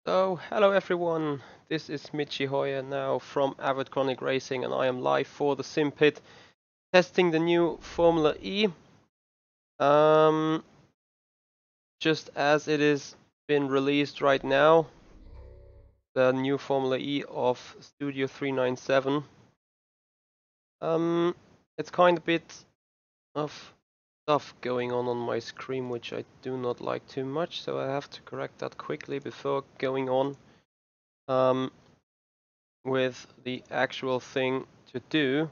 So, hello everyone, this is Michi Hoyer now from Avid Chronic Racing and I am live for the Simpit testing the new Formula E. Um, just as it is been released right now, the new Formula E of Studio 397. Um, it's kind of a bit of stuff going on my screen which I do not like too much, so I have to correct that quickly before going on. With the actual thing to do,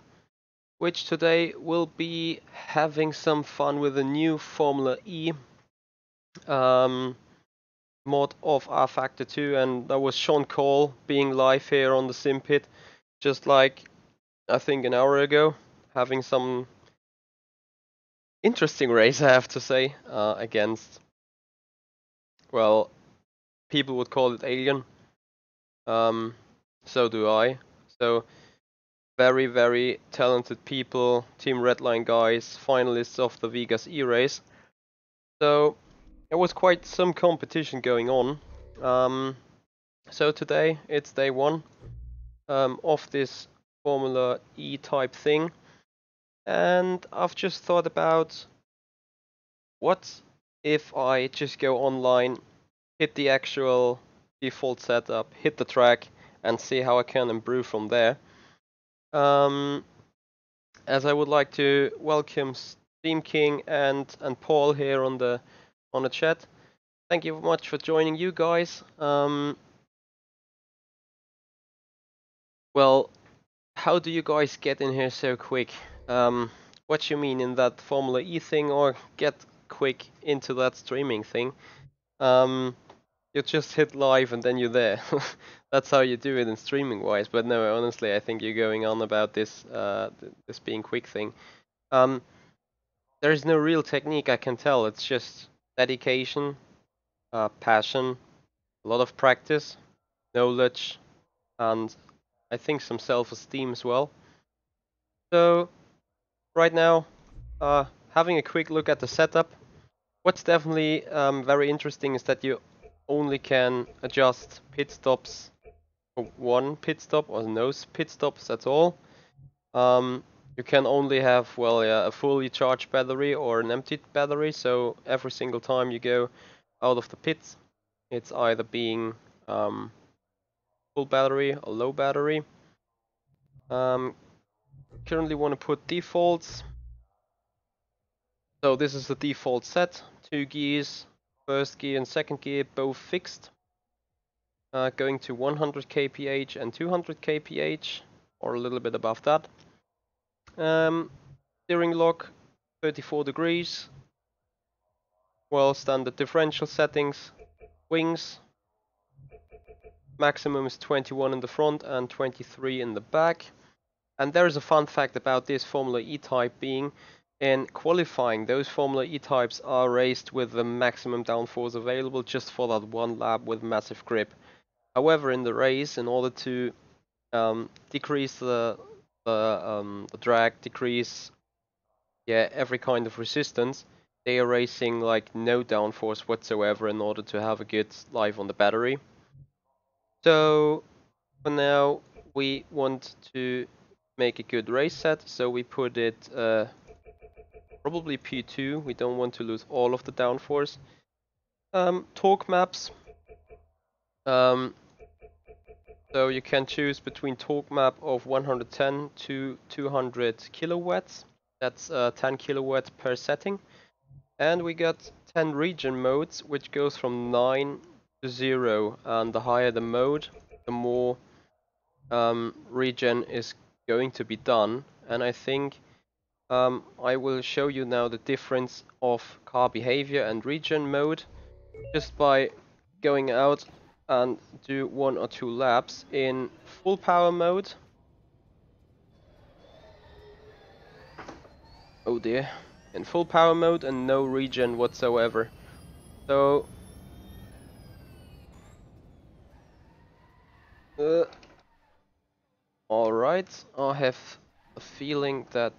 which today will be having some fun with the new Formula E mod of RFactor 2, and that was Sean Cole being live here on the Simpit, just like I think an hour ago, having some interesting race, I have to say, against, well, people would call it Alien, so do I. So very, very talented people, Team Redline guys, finalists of the Vegas E-Race. So there was quite some competition going on. So today it's day one of this Formula E type thing. And I've just thought about what if I just go online, hit the actual default setup, hit the track, and see how I can improve from there. As I would like to welcome Steam King and Paul here on the chat. Thank you very much for joining, you guys. Well, how do you guys get in here so quick? What you mean in that Formula E thing, or get quick into that streaming thing? You just hit live and then you're there. That's how you do it in streaming wise. But no, honestly, I think you're going on about this this being quick thing. Um, there is no real technique, I can tell. It's just dedication, passion, a lot of practice, knowledge, and I think some self-esteem as well. So right now, having a quick look at the setup. What's definitely very interesting is that you only can adjust pit stops for one pit stop or no pit stops at all. You can only have, well, yeah, a fully charged battery or an empty battery, so every single time you go out of the pits, it's either being full battery or low battery. Currently want to put defaults. So this is the default set, 2 gears, first gear and second gear both fixed. Going to 100 kph and 200 kph, or a little bit above that. Steering lock, 34 degrees. Well, standard differential settings. Wings, maximum is 21 in the front and 23 in the back. And there is a fun fact about this Formula E type being, in qualifying, those Formula E types are raced with the maximum downforce available just for that one lap with massive grip. However, in the race, in order to decrease the drag, decrease every kind of resistance, they are racing like no downforce whatsoever in order to have a good life on the battery. So for now we want to make a good race set, so we put it probably P2. We don't want to lose all of the downforce. Torque maps. So you can choose between torque map of 110 to 200 kilowatts. That's 10 kilowatts per setting. And we got 10 region modes, which goes from 9 to 0. And the higher the mode, the more regen is going to be done. And I think I will show you now the difference of car behavior and regen mode just by going out and do 1 or 2 laps in full power mode. Oh dear. In full power mode and no regen whatsoever. So alright, I have a feeling that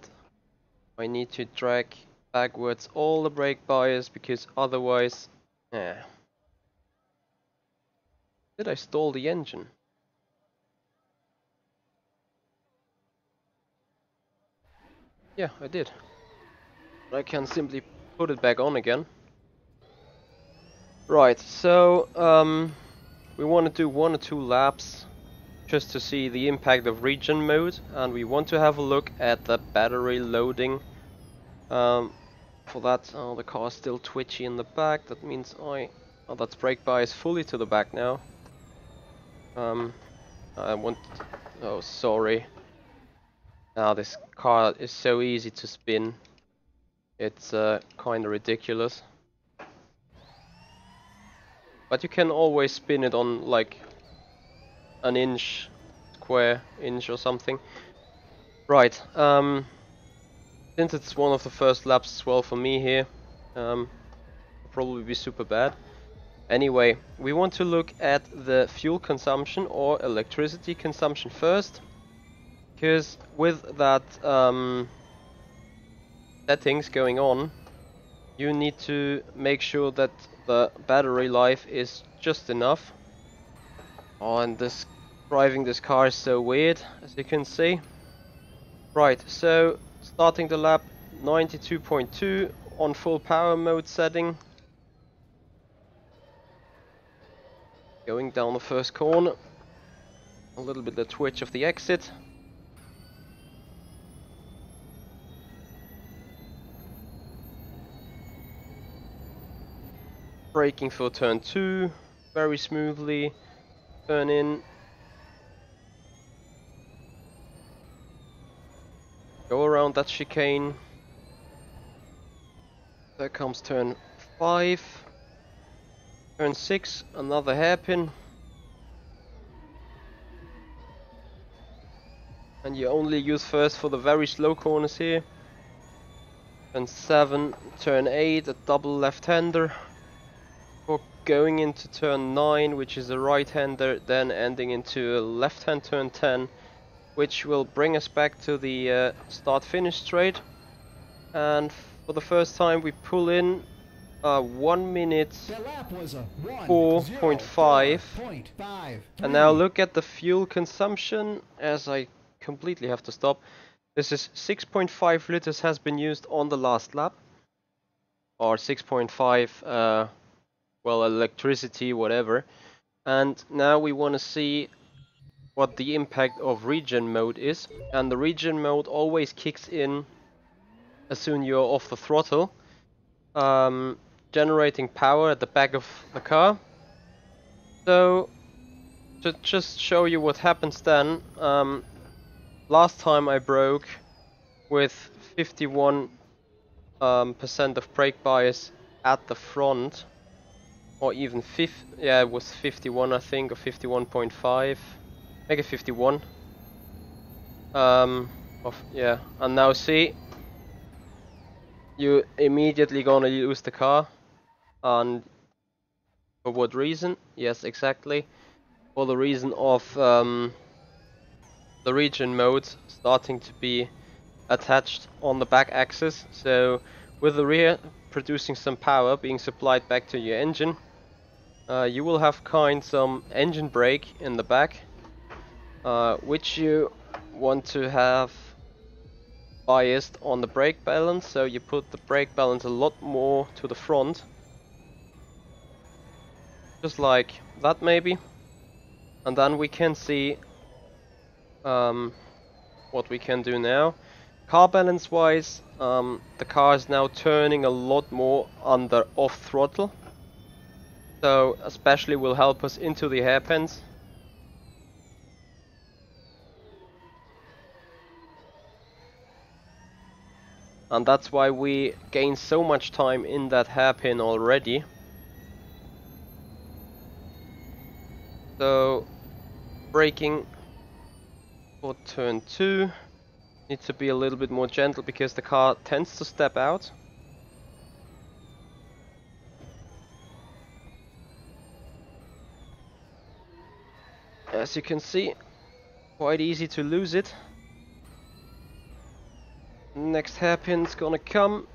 I need to drag backwards all the brake bias, because otherwise Did I stall the engine? Yeah, I did. But I can simply put it back on again. Right, so we want to do 1 or 2 laps just to see the impact of regen mode, and we want to have a look at the battery loading. For that, the car is still twitchy in the back. That means that's brake bias fully to the back now. I want. Oh, sorry. Now this car is so easy to spin. It's kind of ridiculous. But you can always spin it on like an inch, square inch or something. Right. Since it's one of the first laps as well for me here, it'll probably be super bad. Anyway, we want to look at the fuel consumption or electricity consumption first, because with that settings going on, you need to make sure that the battery life is just enough. Oh, and driving this car is so weird, as you can see. Right, so starting the lap 92.2 on full power mode setting. Going down the first corner. A little bit of twitch of the exit. Braking for turn 2, very smoothly. Turn in. Go around that chicane. There comes turn 5. Turn 6, another hairpin. And you only use first for the very slow corners here. Turn 7, turn 8, a double left-hander. For going into turn 9, which is a right-hander, then ending into a left-hand turn 10, which will bring us back to the start-finish straight. And for the first time we pull in 1 minute 4.5. And now look at the fuel consumption, as I completely have to stop. This is 6.5 liters has been used on the last lap. Or 6.5, well, electricity, whatever. And now we want to see what the impact of regen mode is. And the regen mode always kicks in as soon you're off the throttle. Generating power at the back of the car. So, to just show you what happens then, last time I broke with 51% of brake bias at the front, or even yeah, it was 51 I think, or 51.5, make it 51. Yeah, and now see, you immediately gonna lose the car. And for what reason? Yes, exactly. For the reason of the regen mode starting to be attached on the back axis. So with the rear producing some power being supplied back to your engine, you will have some engine brake in the back, which you want to have biased on the brake balance. So you put the brake balance a lot more to the front. Just like that maybe. And then we can see what we can do now. Car balance wise, the car is now turning a lot more under off throttle. So especially will help us into the hairpins. And that's why we gain so much time in that hairpin already. So braking for turn 2 needs to be a little bit more gentle because the car tends to step out. As you can see, quite easy to lose it. Next hairpin's gonna come.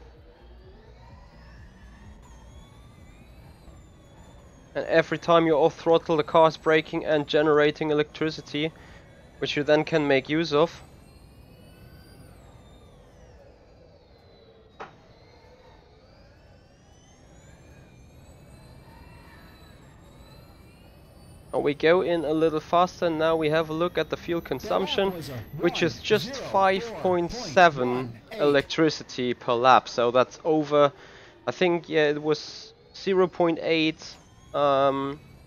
And every time you off throttle, the car is braking and generating electricity, which you then can make use of. And we go in a little faster. Now we have a look at the fuel consumption, which is just 5.7 electricity per lap. So that's over, I think, yeah, it was 0.8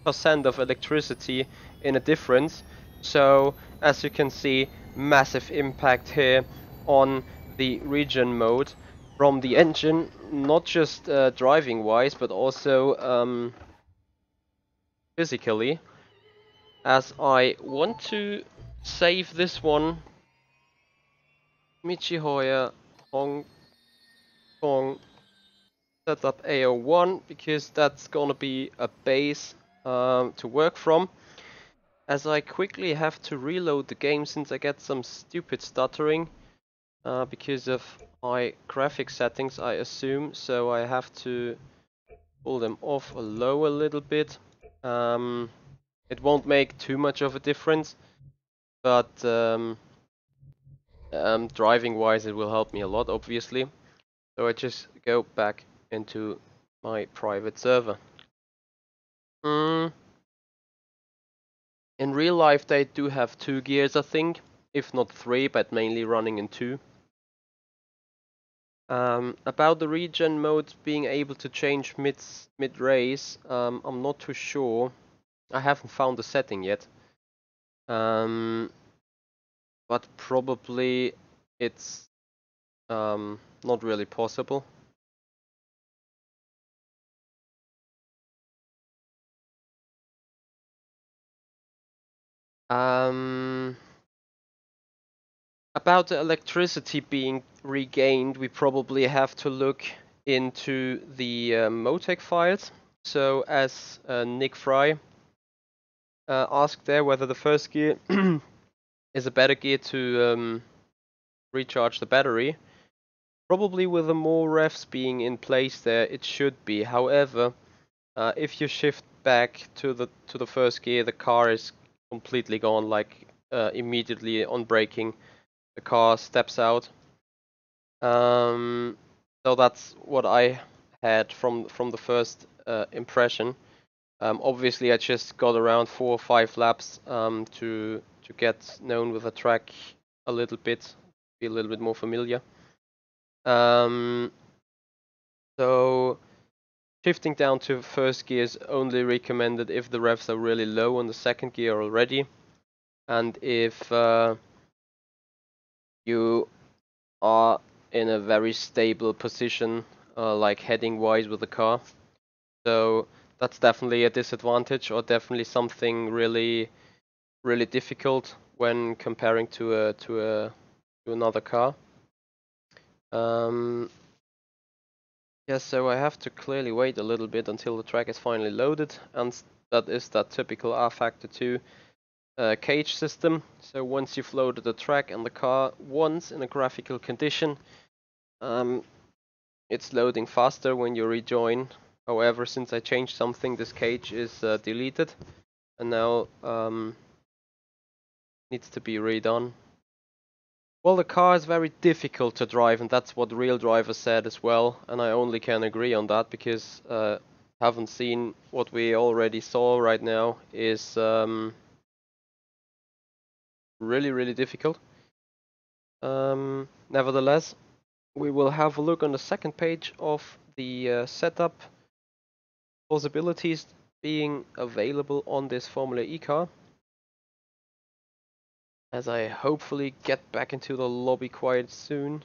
percent of electricity in a difference. So as you can see, massive impact here on the regen mode from the engine, not just driving wise, but also physically. As I want to save this one, Michi Hoyer, Hong Kong, setup AO1, because that's gonna be a base to work from. As I quickly have to reload the game since I get some stupid stuttering because of my graphic settings, I assume, so I have to pull them off low a little bit. It won't make too much of a difference, but driving wise it will help me a lot, obviously. So I just go back into my private server. In real life they do have 2 gears, I think, if not 3, but mainly running in 2. About the regen mode being able to change mid-race, I'm not too sure. I haven't found the setting yet. But probably it's not really possible. About the electricity being regained, we probably have to look into the Motec files. So as Nick Fry asked there, whether the first gear is a better gear to recharge the battery. Probably with the more revs being in place there, it should be. However, if you shift back to the first gear, the car is completely gone. Like immediately on braking, the car steps out. So that's what I had from the first impression. Obviously, I just got around 4 or 5 laps to get known with the track a little bit, be a little bit more familiar. So shifting down to first gear is only recommended if the revs are really low on the second gear already, and if you are in a very stable position, like heading wise with the car. So that's definitely a disadvantage, or definitely something really difficult when comparing to another car. Yes, so I have to clearly wait a little bit until the track is finally loaded, and that is that typical RFactor 2 cage system. So once you've loaded the track and the car once in a graphical condition, it's loading faster when you rejoin. However, since I changed something, this cage is deleted, and now needs to be redone. Well, the car is very difficult to drive, and that's what real drivers said as well, and I only can agree on that because haven't seen what we already saw right now is really difficult. Nevertheless, we will have a look on the second page of the setup possibilities being available on this Formula E car, as I hopefully get back into the lobby quite soon.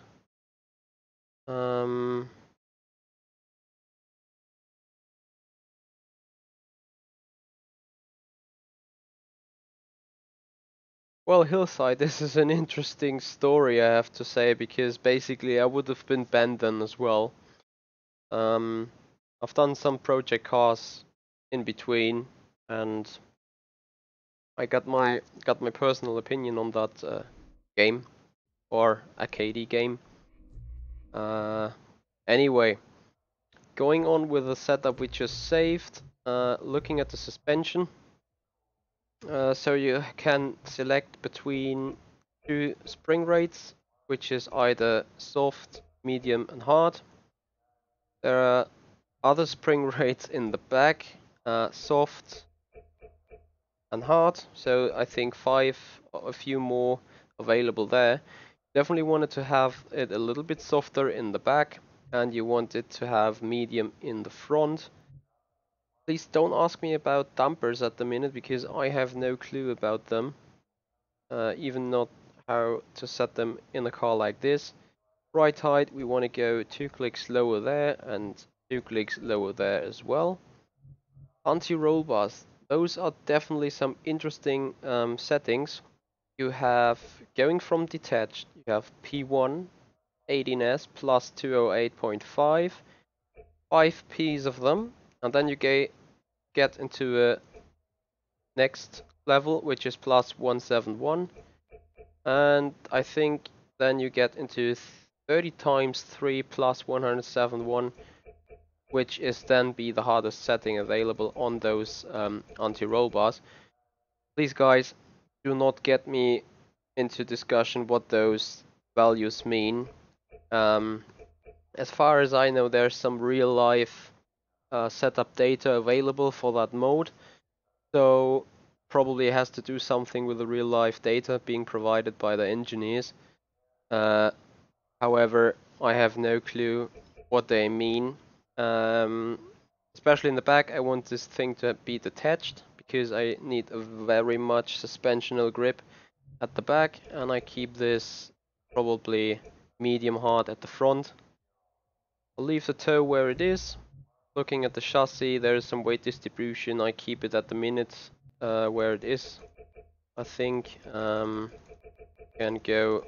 Well, Hillside, this is an interesting story, I have to say, because basically I would have been banned then as well. I've done some project cars in between, and I got my personal opinion on that game, or arcade game. Anyway, going on with the setup we just saved. looking at the suspension, so you can select between two spring rates, which is either soft, medium, and hard. There are other spring rates in the back, soft and hard, so I think 5 or a few more available there. Definitely wanted to have it a little bit softer in the back, and you want it to have medium in the front. Please don't ask me about dampers at the minute, because I have no clue about them, even not how to set them in a car like this. Right height, we want to go 2 clicks lower there and 2 clicks lower there as well. Anti-roll bars, those are definitely some interesting settings. You have, going from detached, you have P1 18S plus 208.5, 5 P's of them, and then you get into a next level, which is plus 171, and I think then you get into 30 times 3 plus 171, which is then be the hardest setting available on those anti-roll bars. Please guys, do not get me into discussion what those values mean. As far as I know, there's some real life setup data available for that mode, so probably has to do something with the real life data being provided by the engineers. However, I have no clue what they mean. Especially in the back, I want this thing to be detached, because I need a very much suspensional grip at the back, and I keep this probably medium hard at the front. I'll leave the toe where it is. Looking at the chassis, there is some weight distribution. I keep it at the minute where it is. I think can go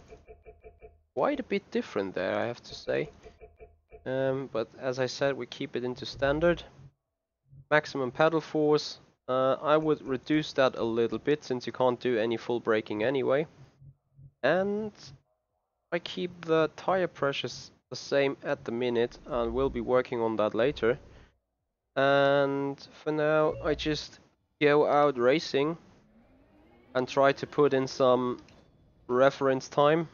quite a bit different there, I have to say. But as I said, we keep it into standard. Maximum pedal force, I would reduce that a little bit, since you can't do any full braking anyway. And I keep the tire pressures the same at the minute, and we'll be working on that later. And for now, I just go out racing and try to put in some reference time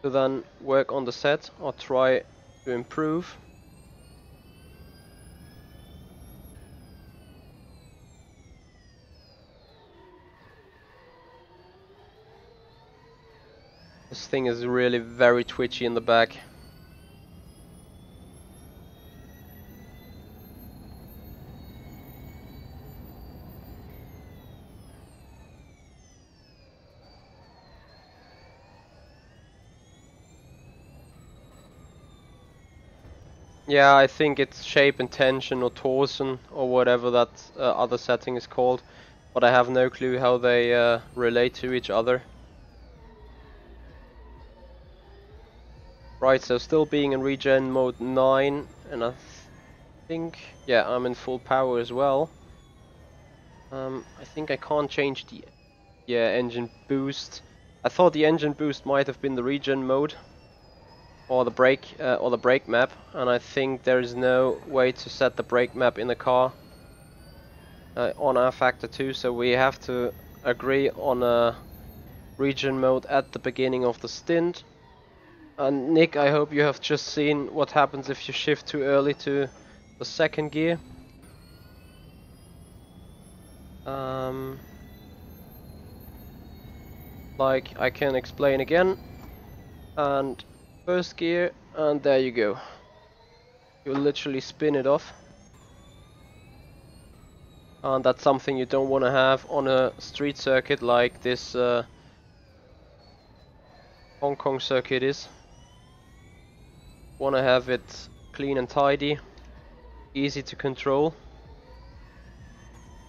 to then work on the set or try to improve. This thing is really very twitchy in the back. Yeah, I think it's shape and tension or torsion or whatever that other setting is called, but I have no clue how they relate to each other. Right, so still being in regen mode 9, and I think, yeah, I'm in full power as well. I think I can't change the engine boost. I thought the engine boost might have been the regen mode or the brake map, and I think there is no way to set the brake map in the car on RFactor 2, so we have to agree on a regen mode at the beginning of the stint. And Nick, I hope you have just seen what happens if you shift too early to the second gear. Like I can explain again, and first gear, and there you go. You literally spin it off, and that's something you don't want to have on a street circuit like this Hong Kong circuit is. Want to have it clean and tidy, easy to control,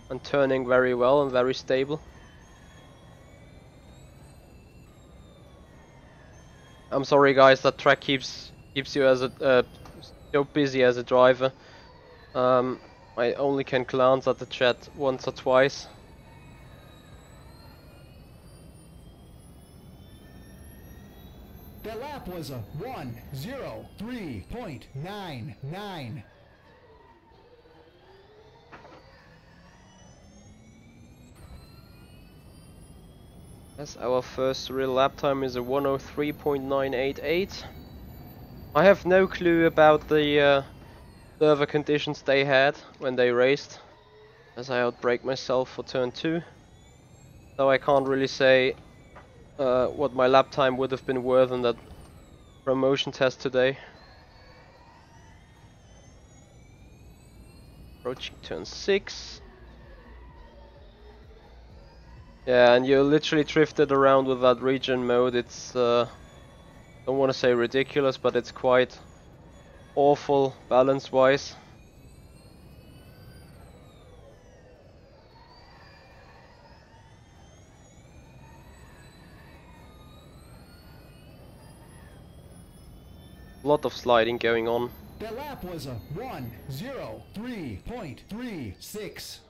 and turning very well and very stable. I'm sorry guys, that track keeps you as a so busy as a driver. I only can glance at the chat once or twice. The lap was a 1:03.99. As our first real lap time is a 103.988. I have no clue about the server conditions they had when they raced, as I outbrake myself for turn 2. So I can't really say what my lap time would have been worth in that promotion test today. Approaching turn 6. Yeah, and you literally drifted around with that regen mode. It's don't want to say ridiculous, but it's quite awful balance-wise. A lot of sliding going on. The lap was a 1:03.36.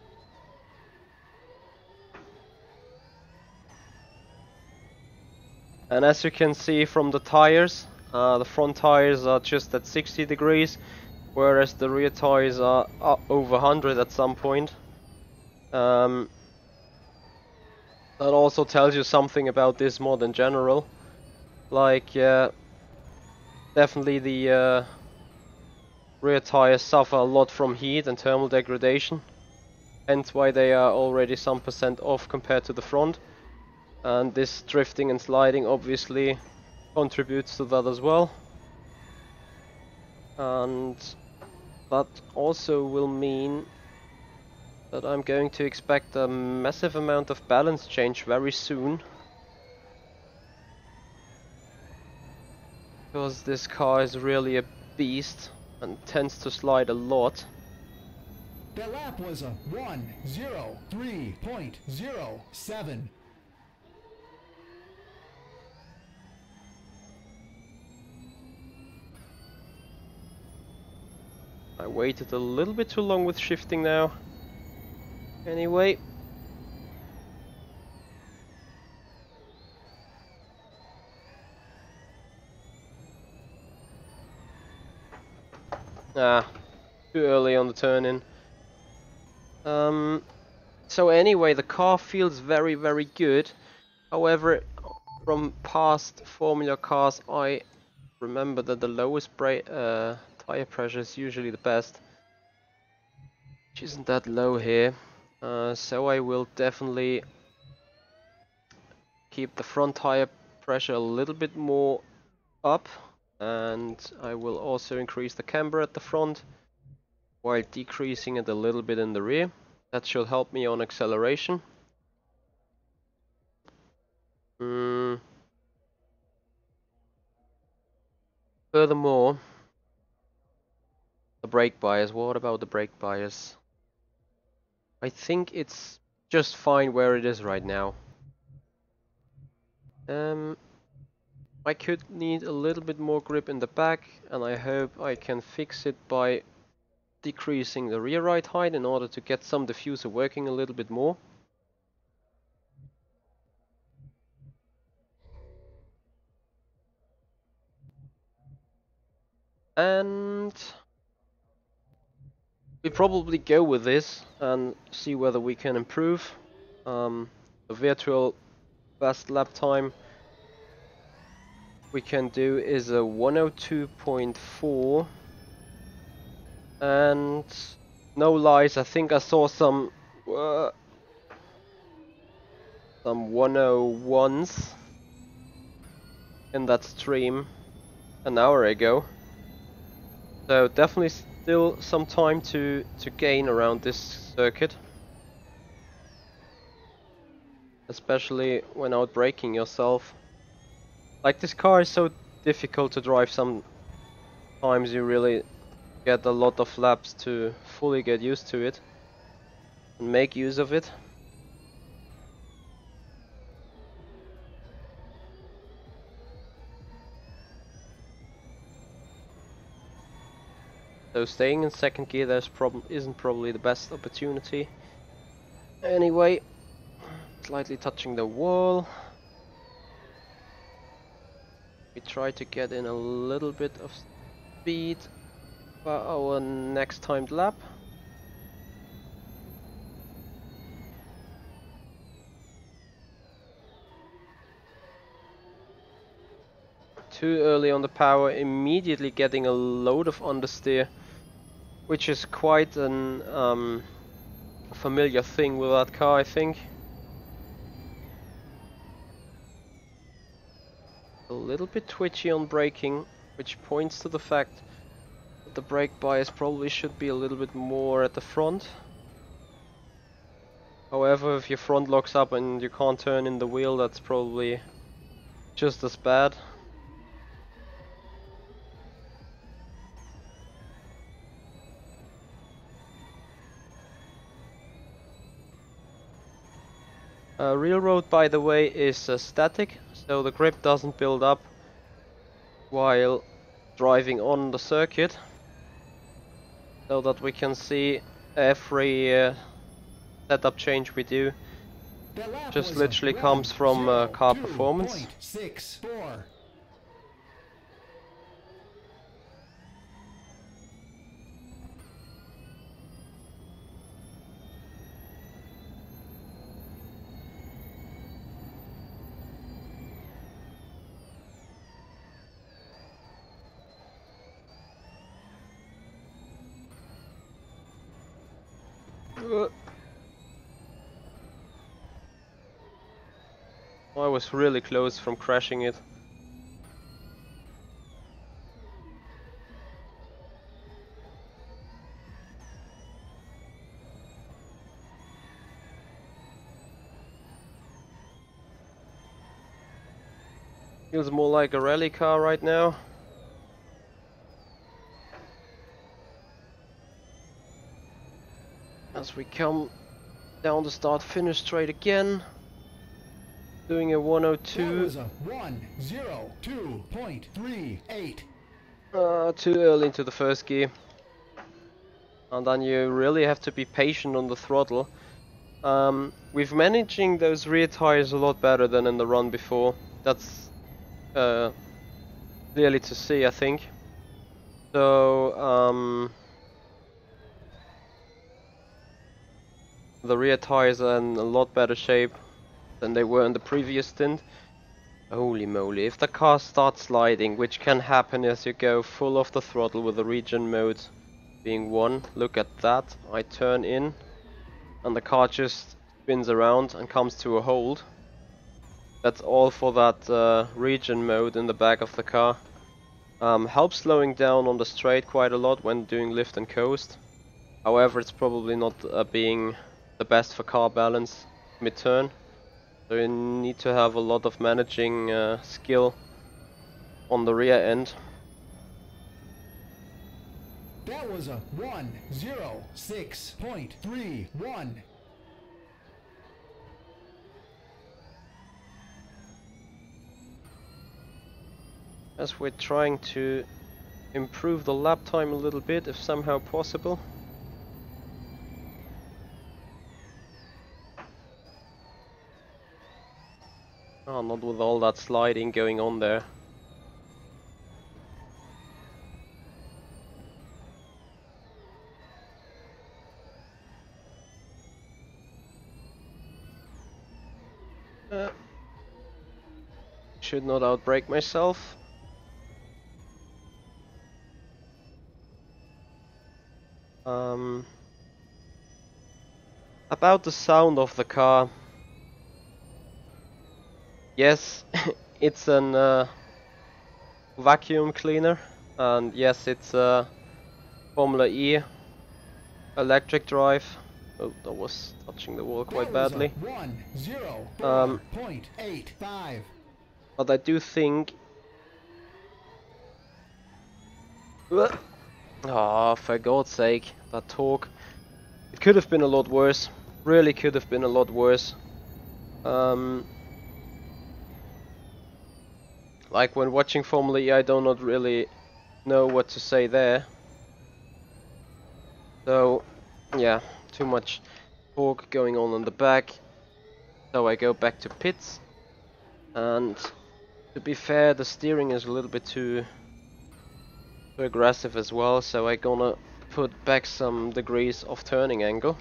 And as you can see from the tires, the front tires are just at 60 degrees, whereas the rear tires are over 100 at some point. That also tells you something about this mod in general. Like, definitely the rear tires suffer a lot from heat and thermal degradation, hence why they are already some percent off compared to the front. And this drifting and sliding obviously contributes to that as well. And that also will mean that I'm going to expect a massive amount of balance change very soon. Because this car is really a beast and tends to slide a lot. The lap was a 1:03.07. I waited a little bit too long with shifting now. Anyway. Too early on the turn-in. So anyway, the car feels very, very good. However, from past Formula cars, I remember that the lowest tire pressure is usually the best. Which isn't that low here. So I will definitely keep the front tire pressure a little bit more up. And I will also increase the camber at the front, while decreasing it a little bit in the rear. That should help me on acceleration. Furthermore, the brake bias. What about the brake bias? I think it's just fine where it is right now. I could need a little bit more grip in the back, and I hope I can fix it by decreasing the rear ride height in order to get some diffuser working a little bit more. And we probably go with this and see whether we can improve. The virtual best lap time we can do is a 102.4, and no lies, I think I saw some 101s in that stream an hour ago. So definitely still some time to gain around this circuit, especially when outbraking yourself. Like, this car is so difficult to drive, sometimes you really get a lot of laps to fully get used to it and make use of it. So staying in second gear isn't probably the best opportunity. Anyway, slightly touching the wall. We try to get in a little bit of speed for our next timed lap. too early on the power, immediately getting a load of understeer, which is quite an familiar thing with that car, I think. A little bit twitchy on braking, which points to the fact that the brake bias probably should be a little bit more at the front. However, if your front locks up and you can't turn in the wheel, that's probably just as bad. Railroad, by the way, is static, so the grip doesn't build up while driving on the circuit, so that we can see every setup change we do just literally comes from car performance. 0.64. I was really close from crashing it. Feels more like a rally car right now. As we come down the start-finish straight again. Doing a 102. That was a 102.38. Too early into the first gear. And then you really have to be patient on the throttle. We've managing those rear tires a lot better than in the run before. That's clearly to see, I think. So the rear tires are in a lot better shape than they were in the previous stint. Holy moly, if the car starts sliding, which can happen as you go full off the throttle with the regen mode being 1, look at that. I turn in and the car just spins around and comes to a hold. That's all for that regen mode in the back of the car. Helps slowing down on the straight quite a lot when doing lift and coast. However, it's probably not being the best for car balance mid-turn. So you need to have a lot of managing skill on the rear end. That was a 106.31. As we're trying to improve the lap time a little bit, if somehow possible. Oh, not with all that sliding going on there. Should not outbrake myself. About the sound of the car. Yes, it's an vacuum cleaner, and yes, it's a Formula E electric drive. Oh, that was touching the wall quite badly. 104.85. But I do think. Ah, for God's sake, that torque. It could have been a lot worse. Really could have been a lot worse. Like when watching Formula E, I do not really know what to say there. So, yeah, too much torque going on in the back. So I go back to pits. And to be fair, the steering is a little bit too aggressive as well. So I'm gonna put back some degrees of turning angle.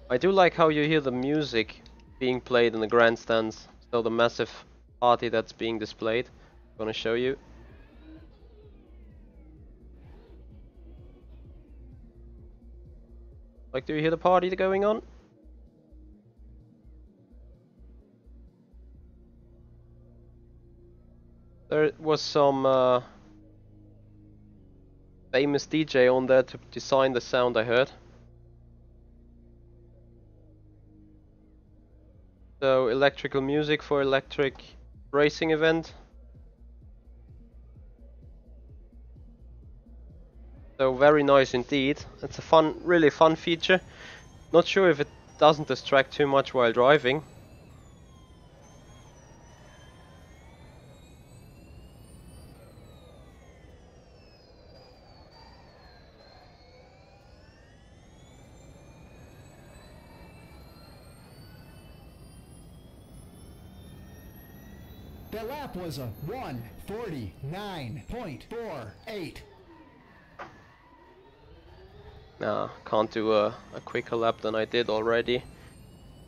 I do like how you hear the music being played in the grandstands. So the massive party that's being displayed. Gonna show you. Like, do you hear the party going on? There was some famous DJ on there to design the sound, I heard. So, electrical music for electric racing event. So very nice indeed. It's a fun, really fun feature. Not sure if it doesn't distract too much while driving. The lap was a 1:49.48. Nah, can't do a quicker lap than I did already.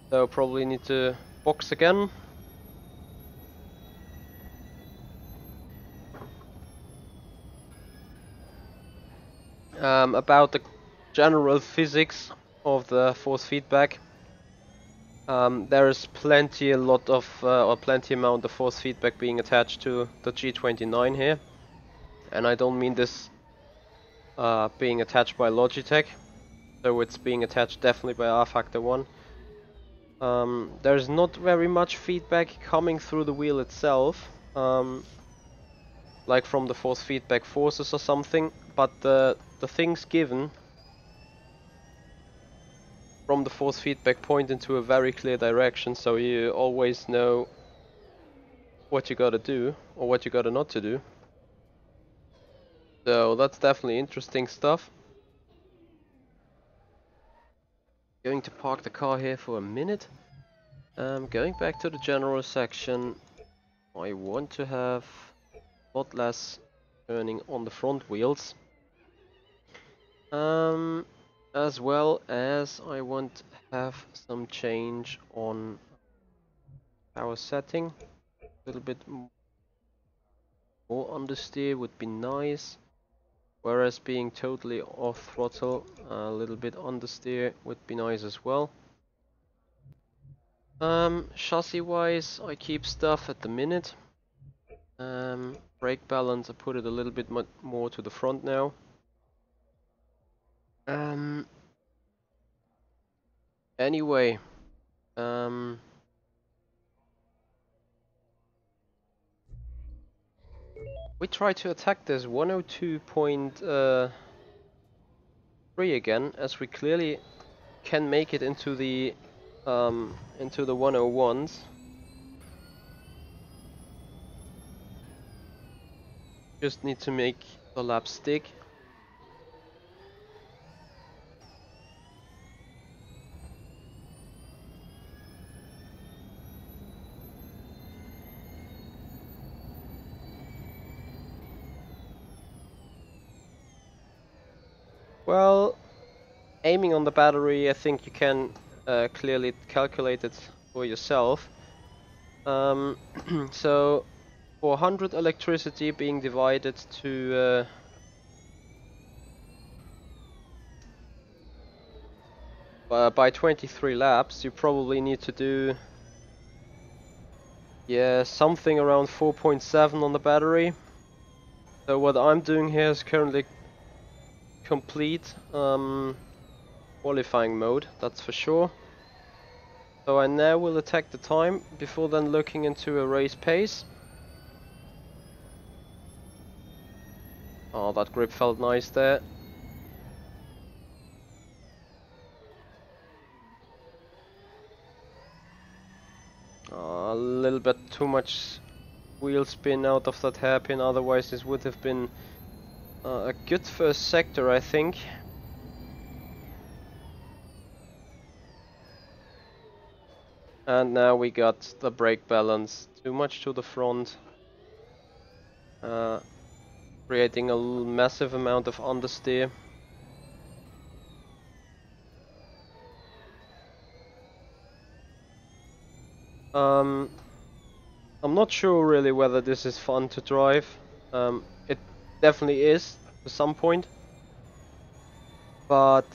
So probably need to box again. About the general physics of the force feedback. There is plenty amount of force feedback being attached to the G29 here, and I don't mean this being attached by Logitech, so it's being attached definitely by RFactor 1. There's not very much feedback coming through the wheel itself, like from the force feedback forces or something, but the things given from the force feedback point into a very clear direction, so you always know what you gotta do or what you gotta not to do. So that's definitely interesting stuff. Going to park the car here for a minute. Going back to the general section, I want to have a lot less turning on the front wheels. As well as I want to have some change on power setting. A little bit more understeer would be nice, whereas being totally off throttle, a little bit understeer would be nice as well. Chassis wise, I keep stuff at the minute. Brake balance, I put it a little bit more to the front now. Anyway, we try to attack this 102.3 again, as we clearly can make it into the 101s. Just need to make the lap stick. Well, aiming on the battery, I think you can clearly calculate it for yourself. So, for 100 electricity being divided to by 23 laps, you probably need to do something around 4.7 on the battery. So what I'm doing here is currently complete qualifying mode, that's for sure. So I now will attack the time before then looking into a race pace. Oh, that grip felt nice there. A little bit too much wheel spin out of that hairpin, otherwise this would have been a good first sector, I think. And now we got the brake balance too much to the front, creating a massive amount of understeer. I'm not sure really whether this is fun to drive. It definitely is to some point, but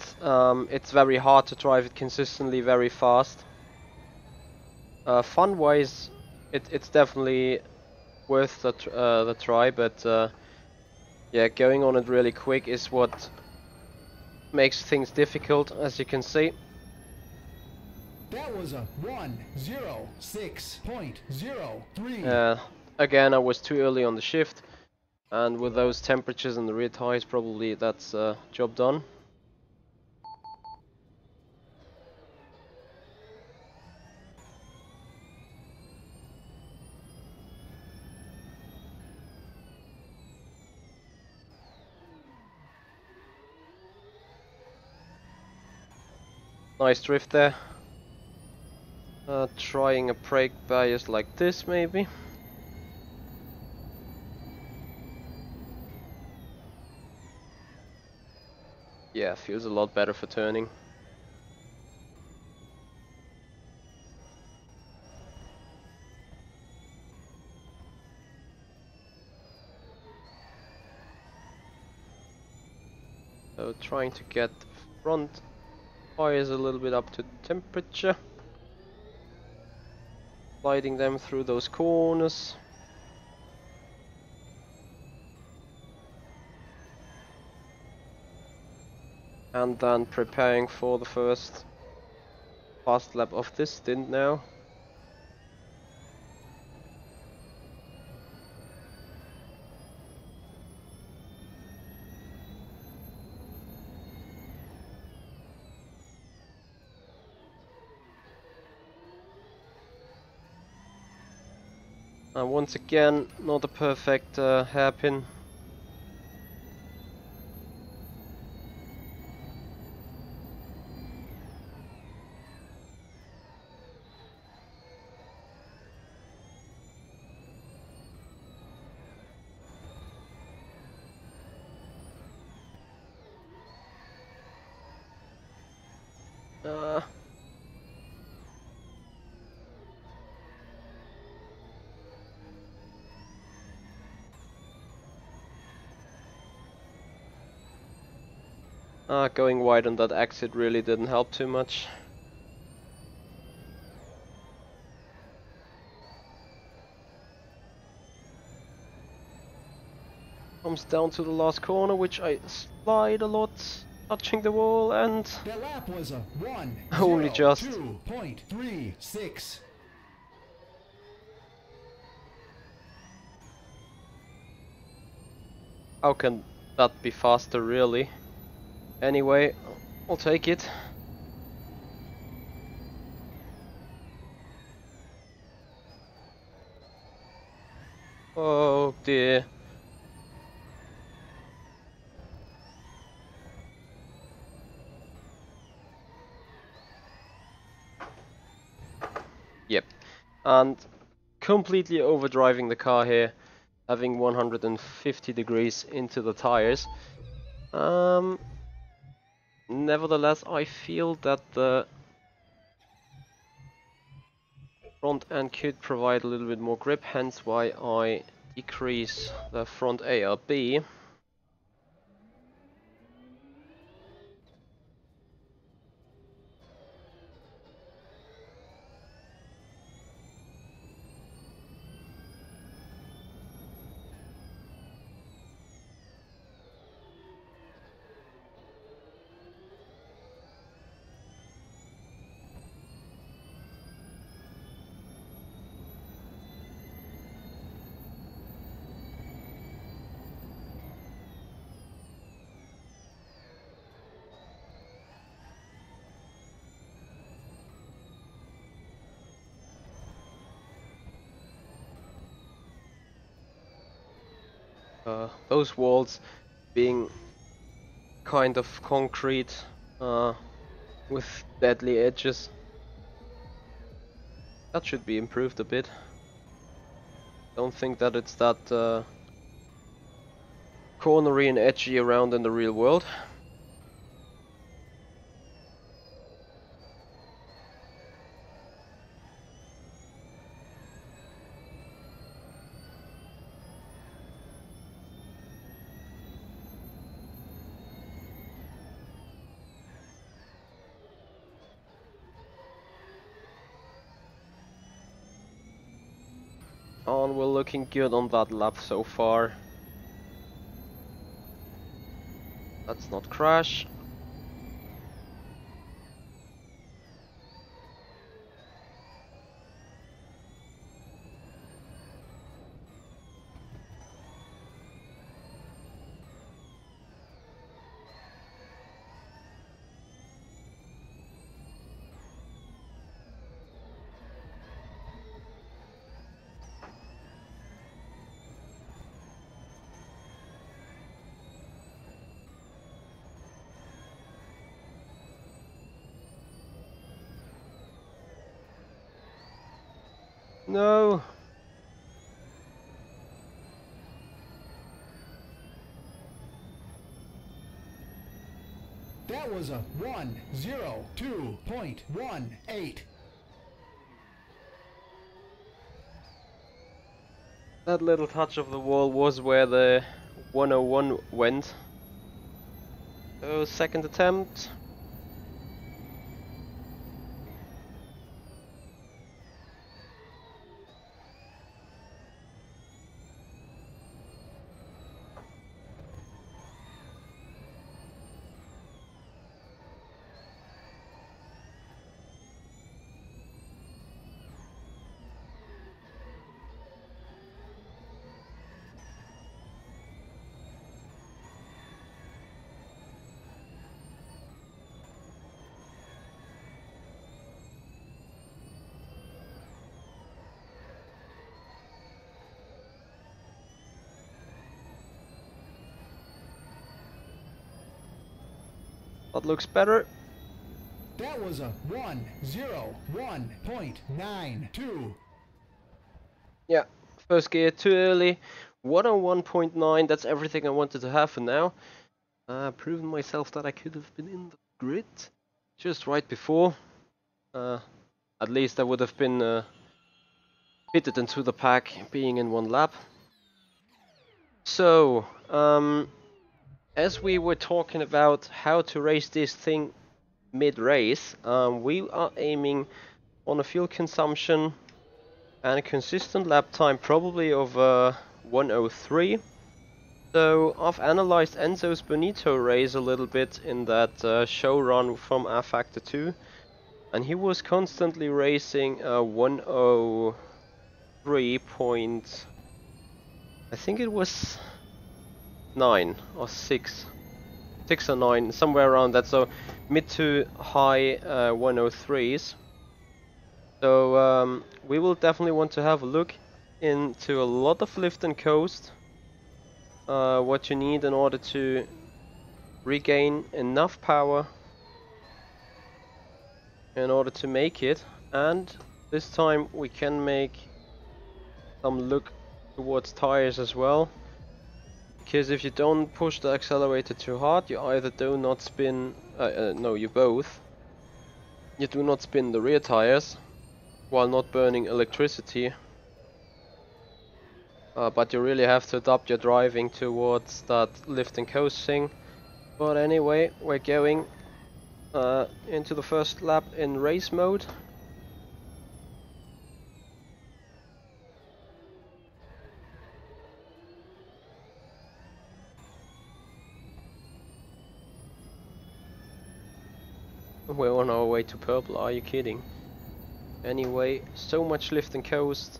it's very hard to drive it consistently very fast. Fun-wise, it's definitely worth the try, but yeah, going on it really quick is what makes things difficult, as you can see. That was a 106.03. Again, I was too early on the shift, and with those temperatures and the rear tires, probably that's job done. Nice drift there. Trying a brake bias like this, maybe. Yeah, feels a lot better for turning. So trying to get the front tires a little bit up to temperature. Sliding them through those corners. And then preparing for the first fast lap of this stint now. And once again, not a perfect hairpin. Uh, Going wide on that exit really didn't help too much. Comes down to the last corner, which I slide a lot, touching the wall, and That lap was a only just. 102.36. How can that be faster, really? Anyway, I'll take it. Oh dear. Yep. And completely overdriving the car here, having 150 degrees into the tires. Nevertheless, I feel that the front end could provide a little bit more grip, hence why I decrease the front ARB. Those walls being kind of concrete with deadly edges. That should be improved a bit. Don't think that it's that cornery and edgy around in the real world. And we're looking good on that lap so far. Let's not crash. No. That was a 1:02.18. That little touch of the wall was where the 101 went. So second attempt. That looks better. That was a 1:01.92. Yeah, first gear too early. 101.9, that's everything I wanted to have for now. Proven myself that I could have been in the grid just right before. At least I would have been fitted into the pack being in one lap. So, as we were talking about how to race this thing mid-race, we are aiming on a fuel consumption and a consistent lap time probably of 103. So I've analyzed Enzo's Bonito race a little bit in that show run from RFactor 2, and he was constantly racing 103 point, I think it was 9 or 6 or 9, somewhere around that, so mid to high 103s. So we will definitely want to have a look into a lot of lift and coast, what you need in order to regain enough power in order to make it, and this time we can make some look towards tires as well, because if you don't push the accelerator too hard, you either do not spin, no, you both. You do not spin the rear tires while not burning electricity, but you really have to adapt your driving towards that lift and coast thing. But anyway, we're going into the first lap in race mode. We're on our way to purple, are you kidding? Anyway, so much lift and coast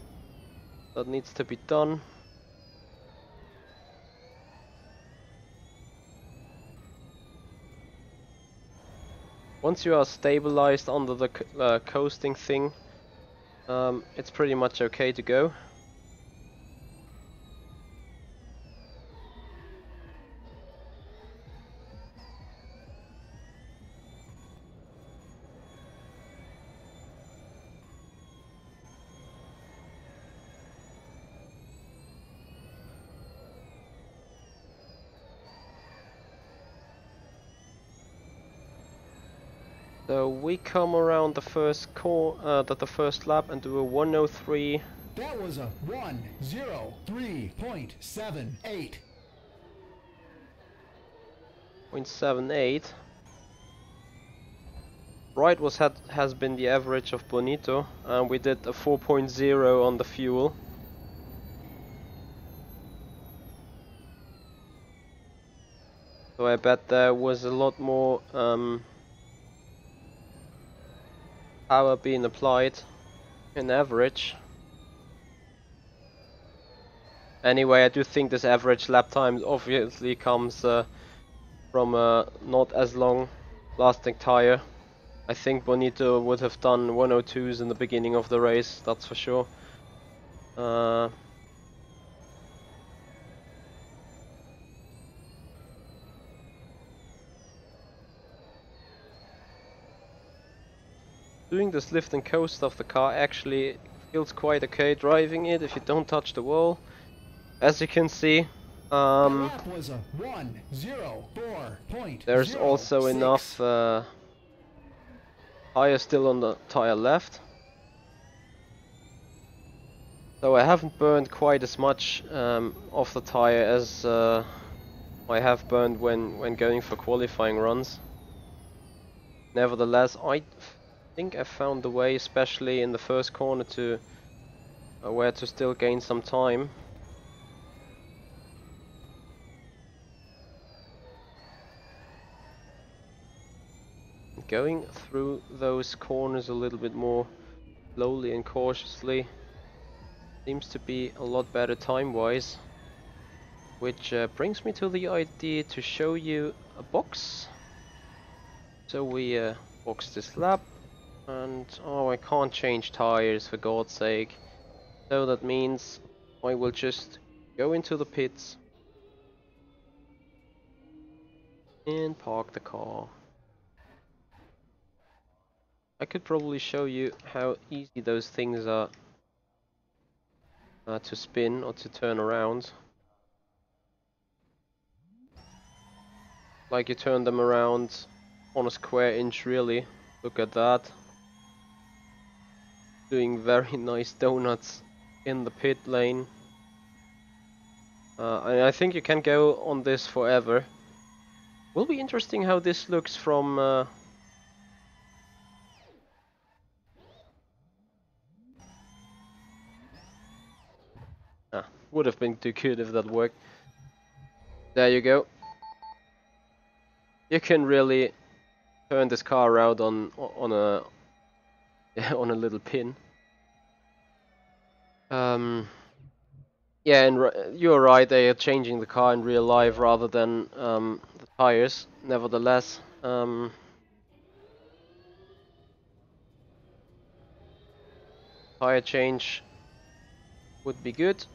that needs to be done. Once you are stabilized under the coasting thing, it's pretty much okay to go. So we come around the first the first lap and do a 103. That was a 1:03.78. 0.78. Right has been the average of Bonito, and we did a 4.0 on the fuel. So I bet there was a lot more power being applied in average. Anyway, I do think this average lap time obviously comes from a not as long lasting tire. I think Bonito would have done 102s in the beginning of the race, that's for sure. Doing this lift and coast of the car actually feels quite okay driving it if you don't touch the wall. As you can see, That was a 1:04.06. there's also enough tire still on the tire left. So I haven't burned quite as much of the tire as I have burned when going for qualifying runs. Nevertheless, I think I found the way, especially in the first corner, to where to still gain some time. Going through those corners a little bit more slowly and cautiously seems to be a lot better time-wise, which brings me to the idea to show you a box. So we box this lap, and oh, I can't change tires for God's sake. So that means I will just go into the pits and park the car. I could probably show you how easy those things are to spin or to turn around. Like you turn them around on a square inch really. Look at that. Doing very nice donuts in the pit lane. And I think you can go on this forever. Will be interesting how this looks from would have been too good if that worked. There you go. You can really turn this car around on a on a little pin. Yeah, and you're right. They are changing the car in real life rather than the tires. Nevertheless, tire change would be good.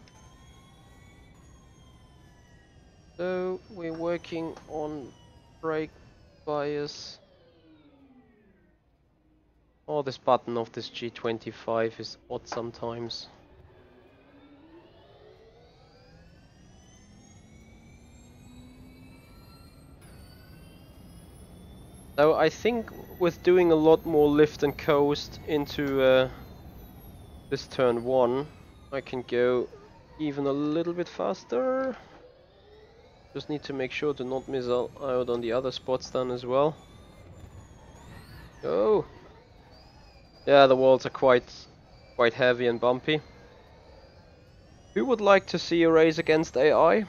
So we're working on brake bias. Oh, this button of this G25 is odd sometimes. So I think with doing a lot more lift and coast into this turn 1, I can go even a little bit faster. Just need to make sure to not miss out on the other spots then as well. Oh! Yeah, the walls are quite heavy and bumpy. Who would like to see a race against AI?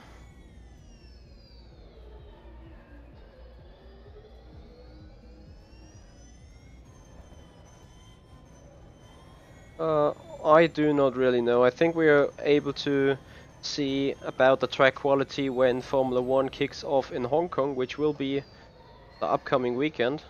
I do not really know. I think we are able to see about the track quality when Formula 1 kicks off in Hong Kong, which will be the upcoming weekend.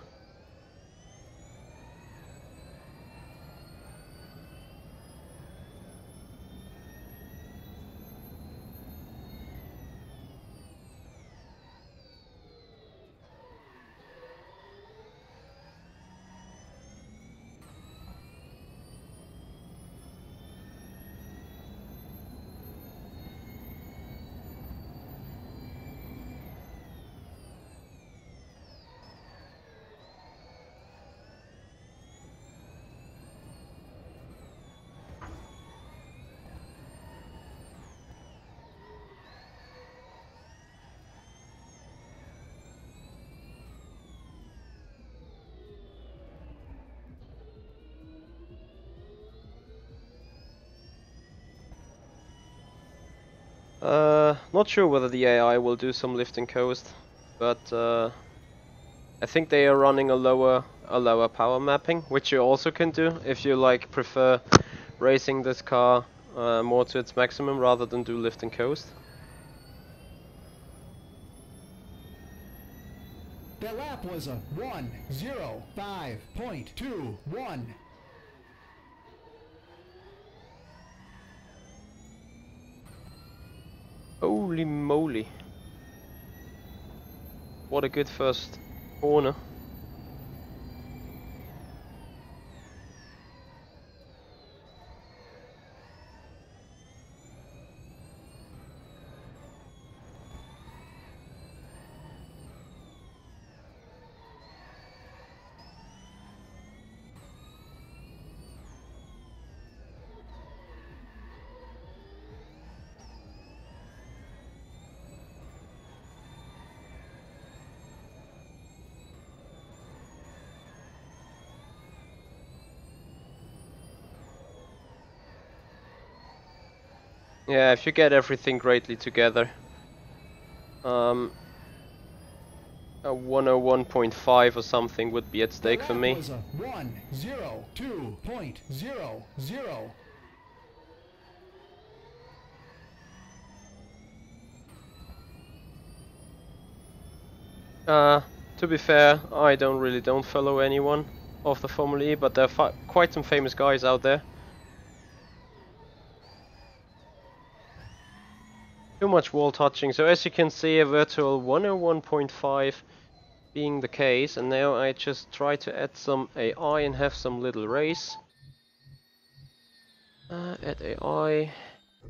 Not sure whether the AI will do some lift and coast. but I think they are running a lower power mapping, which you also can do if you like prefer racing this car more to its maximum rather than do lift and coast. The lap was a 1:05.21. Holy moly. What a good first corner. Yeah, if you get everything greatly together. A 101.5 or something would be at stake for me. Was a 1:02.00. To be fair, I don't follow anyone of the Formula E, but there are quite some famous guys out there. Too much wall touching, so as you can see a virtual 101.5 being the case, and now I just try to add some AI and have some little race. Add AI,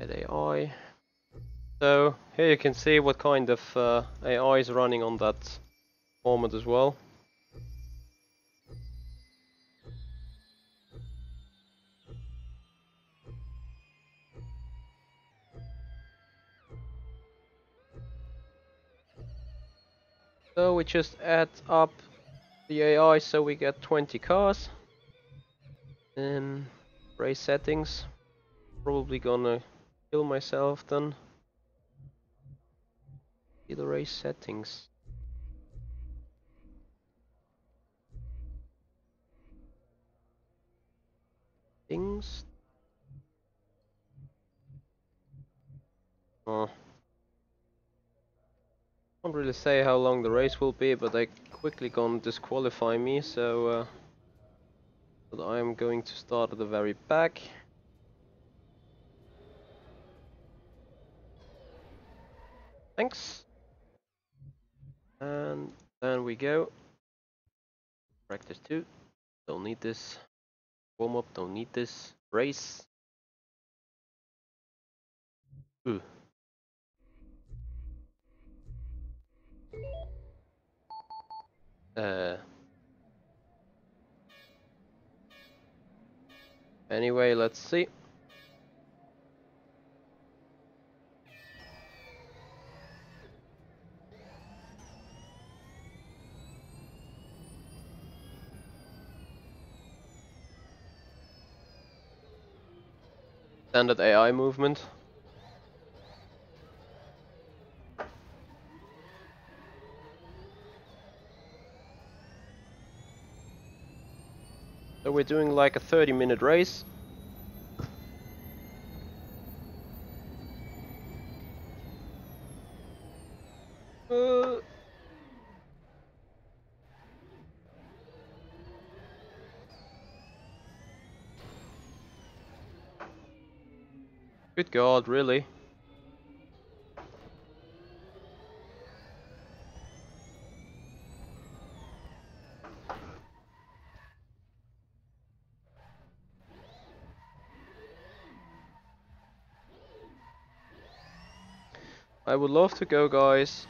add AI. So here you can see what kind of AI is running on that format as well. So we just add up the AI so we get 20 cars. Race settings. Probably gonna kill myself then. See the race settings. Things. Oh. Can't really say how long the race will be, but they quickly gonna disqualify me, so but I am going to start at the very back. Thanks. And then we go. Practice 2. Don't need this. Warm up, don't need this. Race. Ooh. Anyway, let's see. Standard AI movement. So we're doing like a 30-minute race. Good God, really? I would love to go, guys.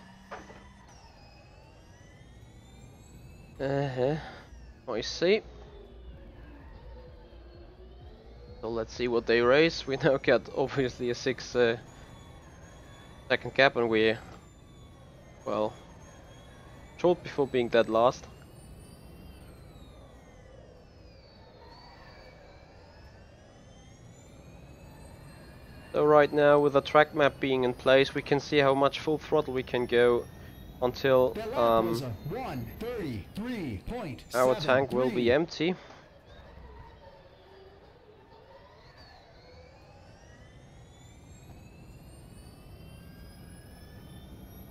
I see. So let's see what they race. We now get obviously a 6 second gap, and we, well, short before being dead last. So right now, with the track map being in place, we can see how much full throttle we can go until That lap was a 1:33.73. our tank will be empty.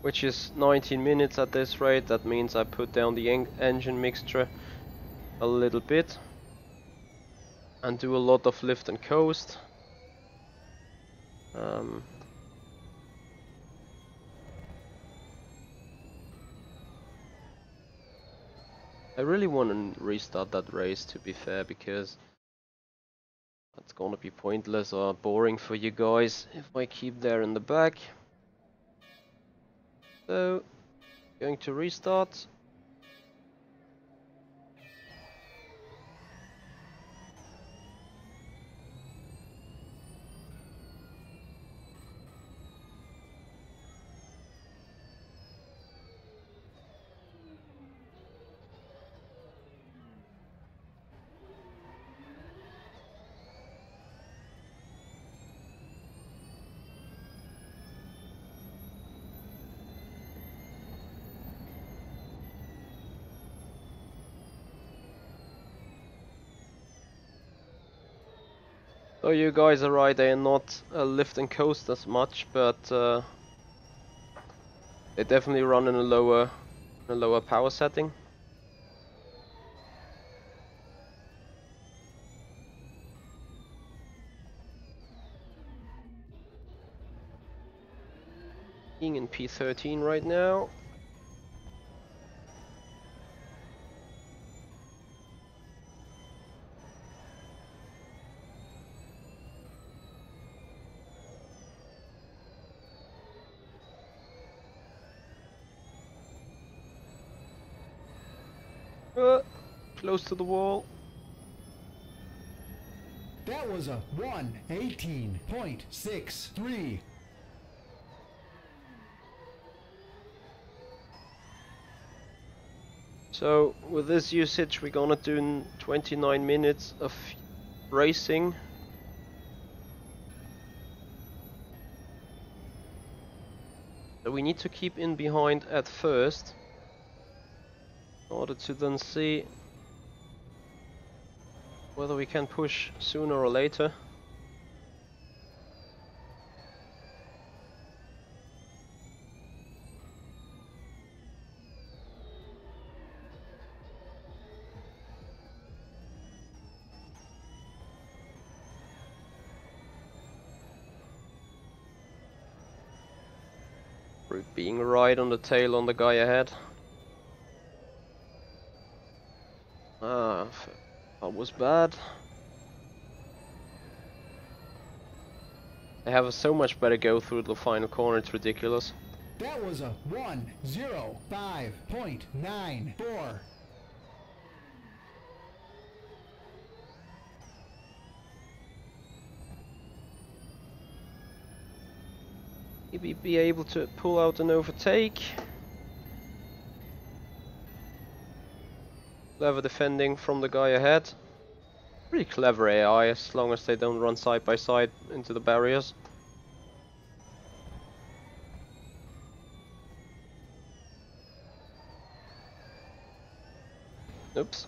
Which is 19 minutes at this rate. That means I put down the engine mixture a little bit and do a lot of lift and coast. I really want to restart that race, to be fair, because that's gonna be pointless or boring for you guys if I keep there in the back. So, going to restart. So you guys are right, they are not lift and coast as much, but they definitely run in a lower power setting. Being in P13 right now. Close to the wall. That was a 1:18.63. So with this usage we're gonna do 29 minutes of racing. So we need to keep in behind at first in order to then see whether we can push sooner or later. We're being right on the tail on the guy ahead. That was bad. They have so much better go through the final corner, it's ridiculous. That was a 1:05.94. Maybe be able to pull out an overtake. Clever defending from the guy ahead. Pretty clever AI, as long as they don't run side by side into the barriers. Oops.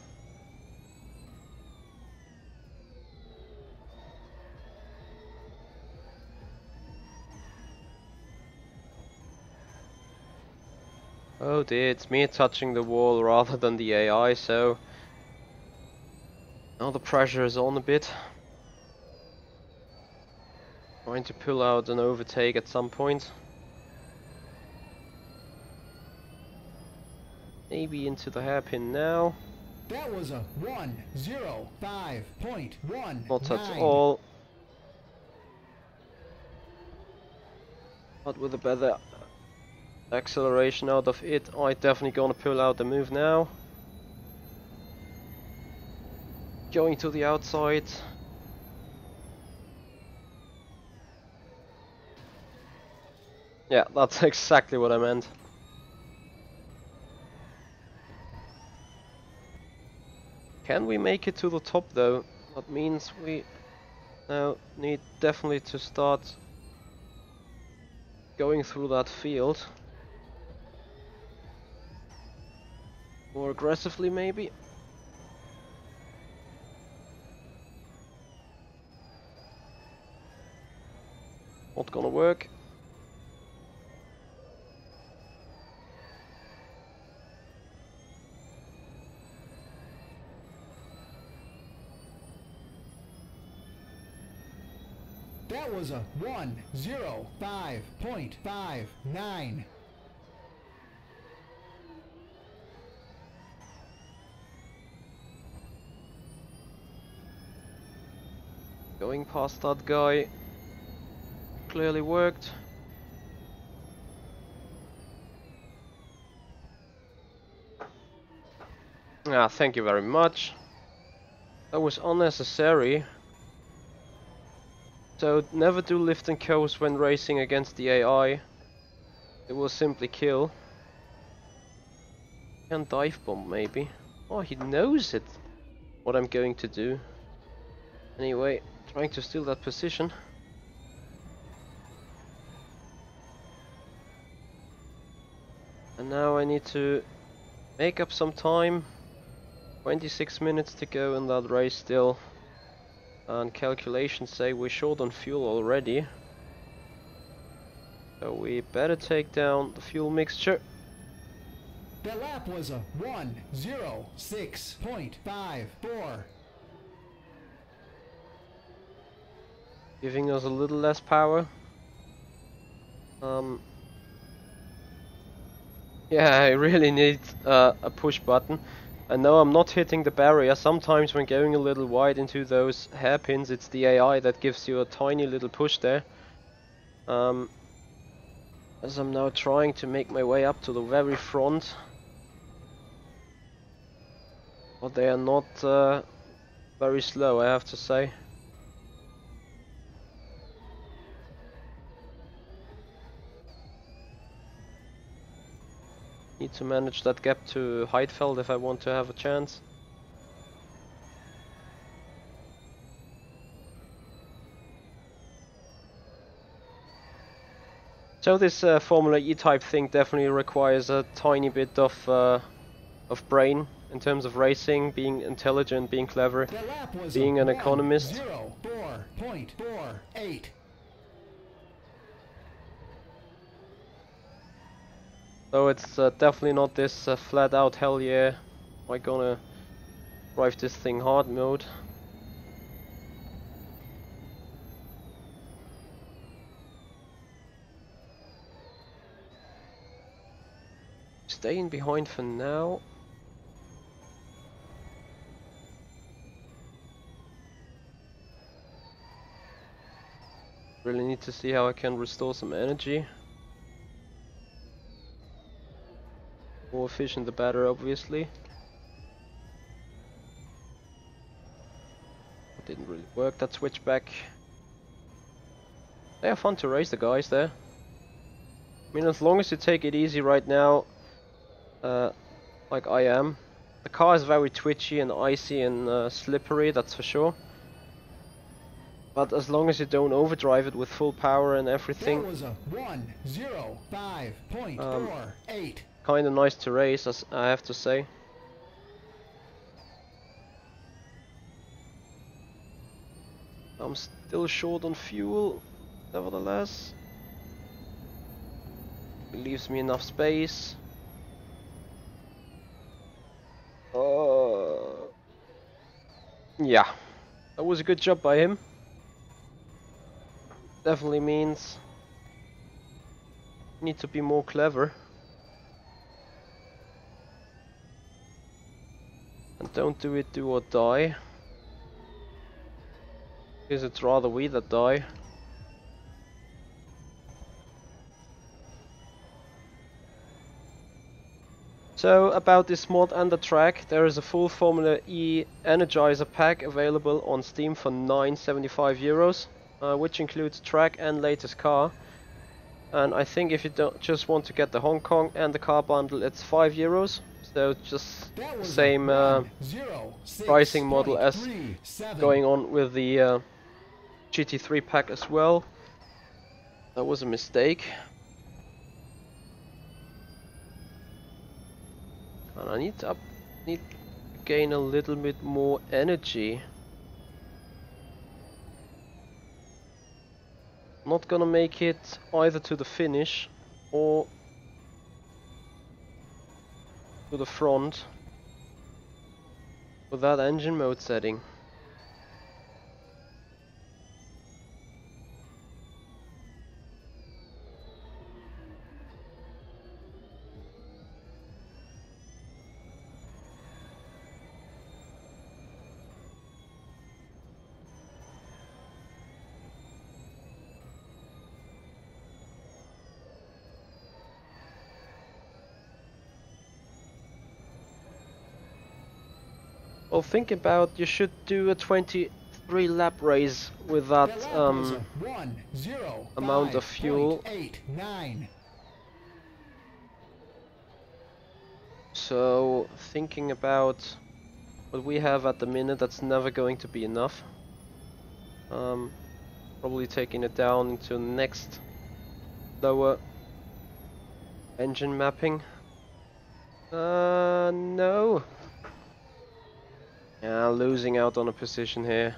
Oh dear, it's me touching the wall rather than the AI, so now the pressure is on a bit. Trying to pull out an overtake at some point. Maybe into the hairpin now. That was a 1:05.19. Not at all. But with a better acceleration out of it, I definitely gonna pull out the move now. Going to the outside. Yeah, that's exactly what I meant. Can we make it to the top though? That means we now need definitely to start going through that field. More aggressively, maybe. Not gonna work. That was a 1:05.59. Going past that guy clearly worked. Ah, thank you very much. That was unnecessary. So never do lift and coast when racing against the AI. It will simply kill. Can dive bomb maybe. Oh, he knows it. What I'm going to do. Anyway, trying to steal that position. And now I need to make up some time. 26 minutes to go in that race still. And calculations say we're short on fuel already. So we better take down the fuel mixture. The lap was a 1:06.54. Giving us a little less power. Yeah, I really need a push button. I know I'm not hitting the barrier. Sometimes when going a little wide into those hairpins, it's the AI that gives you a tiny little push there. As I'm now trying to make my way up to the very front. But they are not very slow, I have to say. Need to manage that gap to Heidfeld if I want to have a chance. So this Formula E type thing definitely requires a tiny bit of brain in terms of racing, being intelligent, being clever, being an economist. 1:04.48. So it's definitely not this flat out hell yeah, am I gonna drive this thing hard mode. Staying behind for now. Really need to see how I can restore some energy. More efficient the better, obviously. Didn't really work, that switchback. They are fun to race, the guys there. I mean, as long as you take it easy right now, like I am. The car is very twitchy and icy and slippery, that's for sure. But as long as you don't overdrive it with full power and everything. That was a 1:05.48. Kinda nice to race, as I have to say. I'm still short on fuel, nevertheless. It leaves me enough space. Yeah, that was a good job by him. Definitely means you need to be more clever. And don't do it do or die. Because it's rather we that die. So about this mod and the track, there is a full Formula E Energizer pack available on Steam for €9.75, which includes track and latest car. And I think if you don't just want to get the Hong Kong and the car bundle, it's €5. So just the same pricing model as going on with the GT3 pack as well. That was a mistake. And I need to Need to gain a little bit more energy. Not gonna make it either to the finish or to the front with that engine mode setting. Well, think about, you should do a 23 lap race with that amount of fuel. 1:05.89. So thinking about what we have at the minute, that's never going to be enough. Probably taking it down into next lower engine mapping. No. Yeah, losing out on a position here.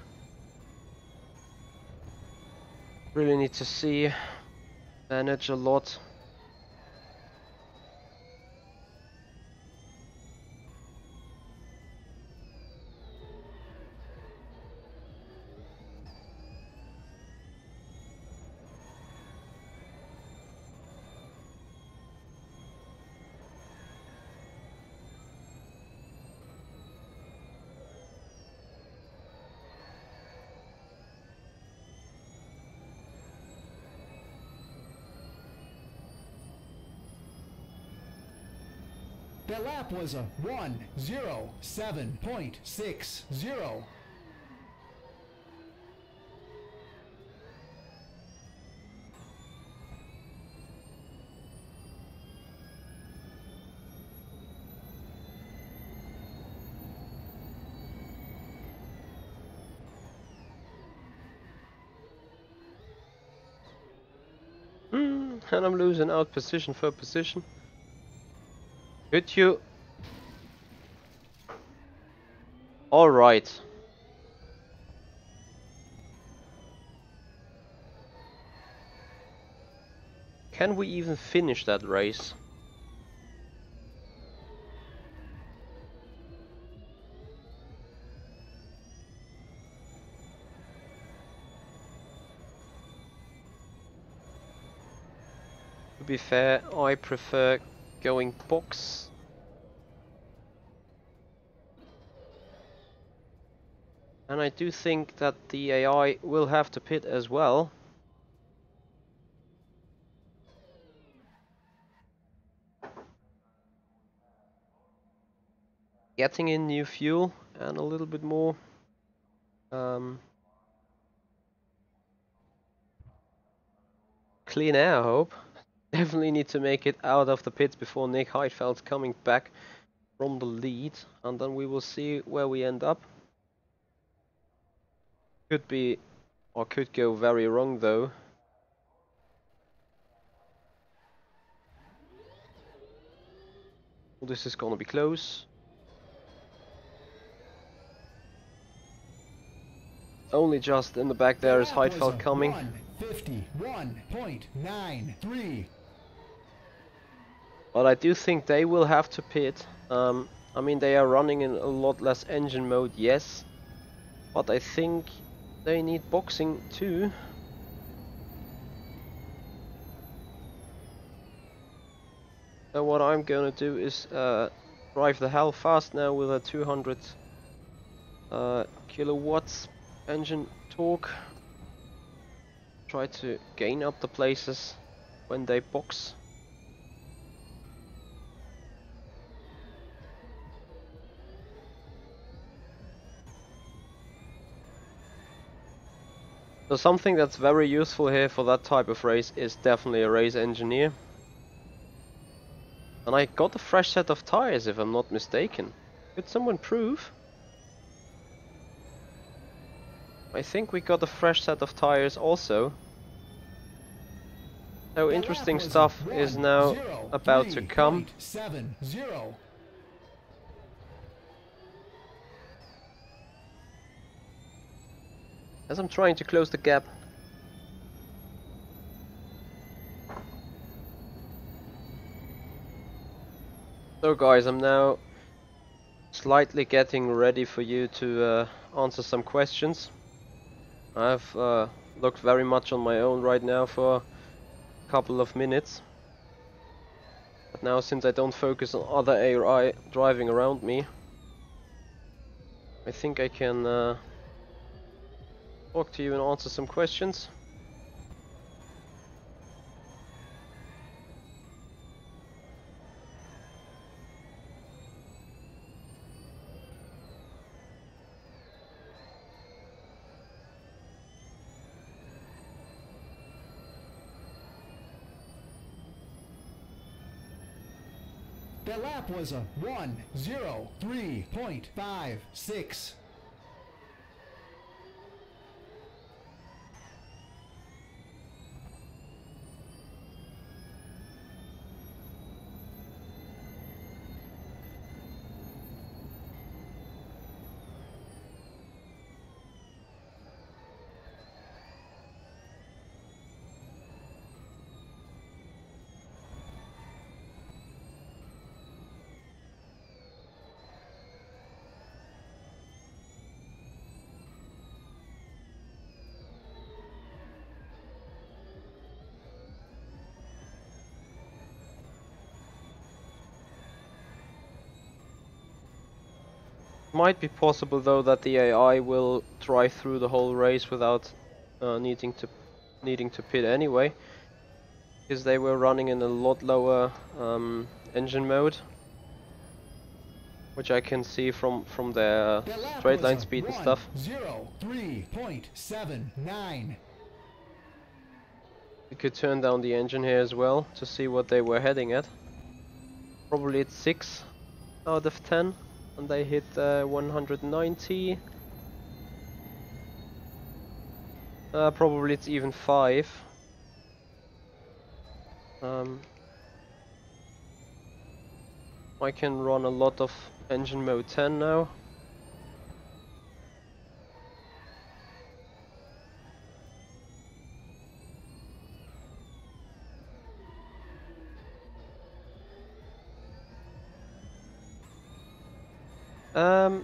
Really need to see, manage a lot. The lap was a 1:07.60. And I'm losing out position for position. Could you? Alright. Can we even finish that race? To be fair, I prefer going box. And I do think that the AI will have to pit as well. Getting in new fuel and a little bit more clean air, I hope. Definitely need to make it out of the pits before Nick Heidfeld's coming back from the lead, and then we will see where we end up. Could be, or could go very wrong though. Well, this is gonna be close. Only just in the back there is Heidfeld coming. 1:51.93. But I do think they will have to pit. I mean, they are running in a lot less engine mode, yes. But I think they need boxing too. So what I'm gonna do is drive the hell fast now with a 200 kilowatts engine torque. Try to gain up the places when they box. So something that's very useful here for that type of race is definitely a race engineer. And I got a fresh set of tires if I'm not mistaken. Could someone prove? I think we got a fresh set of tires also. So interesting stuff is now about to come. 1:03.70. as I'm trying to close the gap. So guys, I'm now slightly getting ready for you to answer some questions. I've looked very much on my own right now for a couple of minutes. But now, since I don't focus on other AI driving around me, I think I can talk to you and answer some questions. The lap was a 1:03.56. Might be possible though that the AI will drive through the whole race without needing to pit anyway, because they were running in a lot lower engine mode, which I can see from their straight line speed and stuff. 1:03.79. We could turn down the engine here as well to see what they were heading at. Probably it's 6 out of 10, and they hit 190. Probably it's even 5. I can run a lot of engine mode 10 now.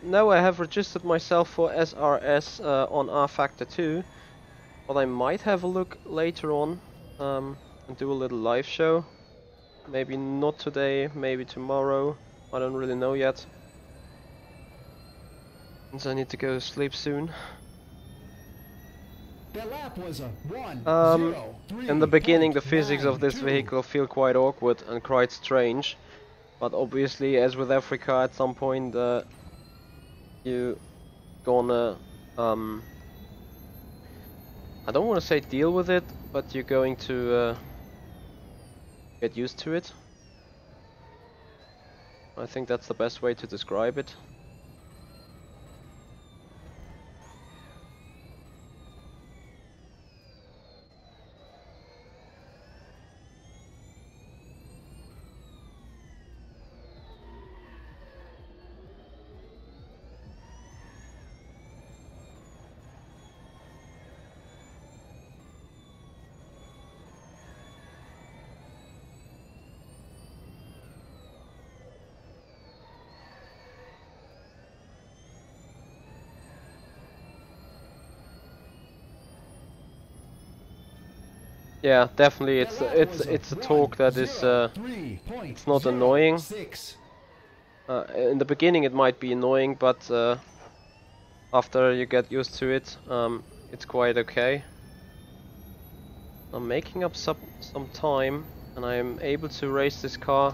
No, I have registered myself for SRS on RFactor 2, but I might have a look later on and do a little live show. Maybe not today, maybe tomorrow. I don't really know yet, since I need to go to sleep soon. The lap was a 1:03. In the beginning, the physics of this vehicle feel quite awkward and quite strange, but obviously, as with every car, at some point you gonna I don't want to say deal with it, but you're going to get used to it. I think that's the best way to describe it. Yeah, definitely. It's a talk that is it's not annoying. In the beginning, it might be annoying, but after you get used to it, it's quite okay. I'm making up some time, and I am able to race this car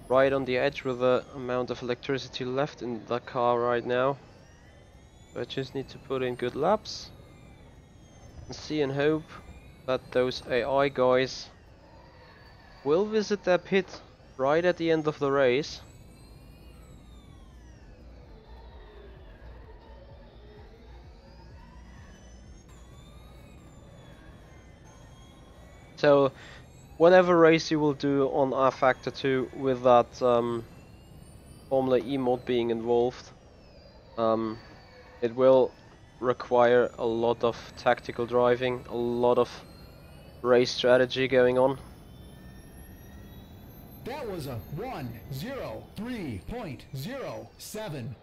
right on the edge with the amount of electricity left in the car right now. So I just need to put in good laps and see and hope that those AI guys will visit their pit right at the end of the race. So whatever race you will do on RFactor 2 with that Formula E mod being involved, it will require a lot of tactical driving, a lot of race strategy going on. That was a 1:03.07.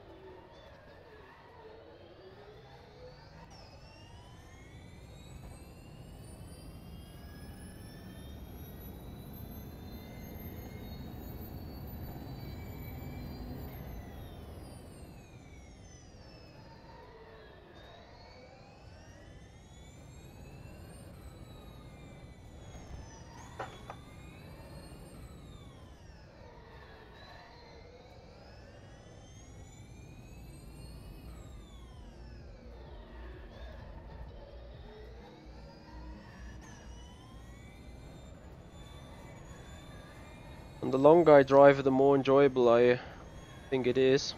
And the longer I drive, the more enjoyable I think it is.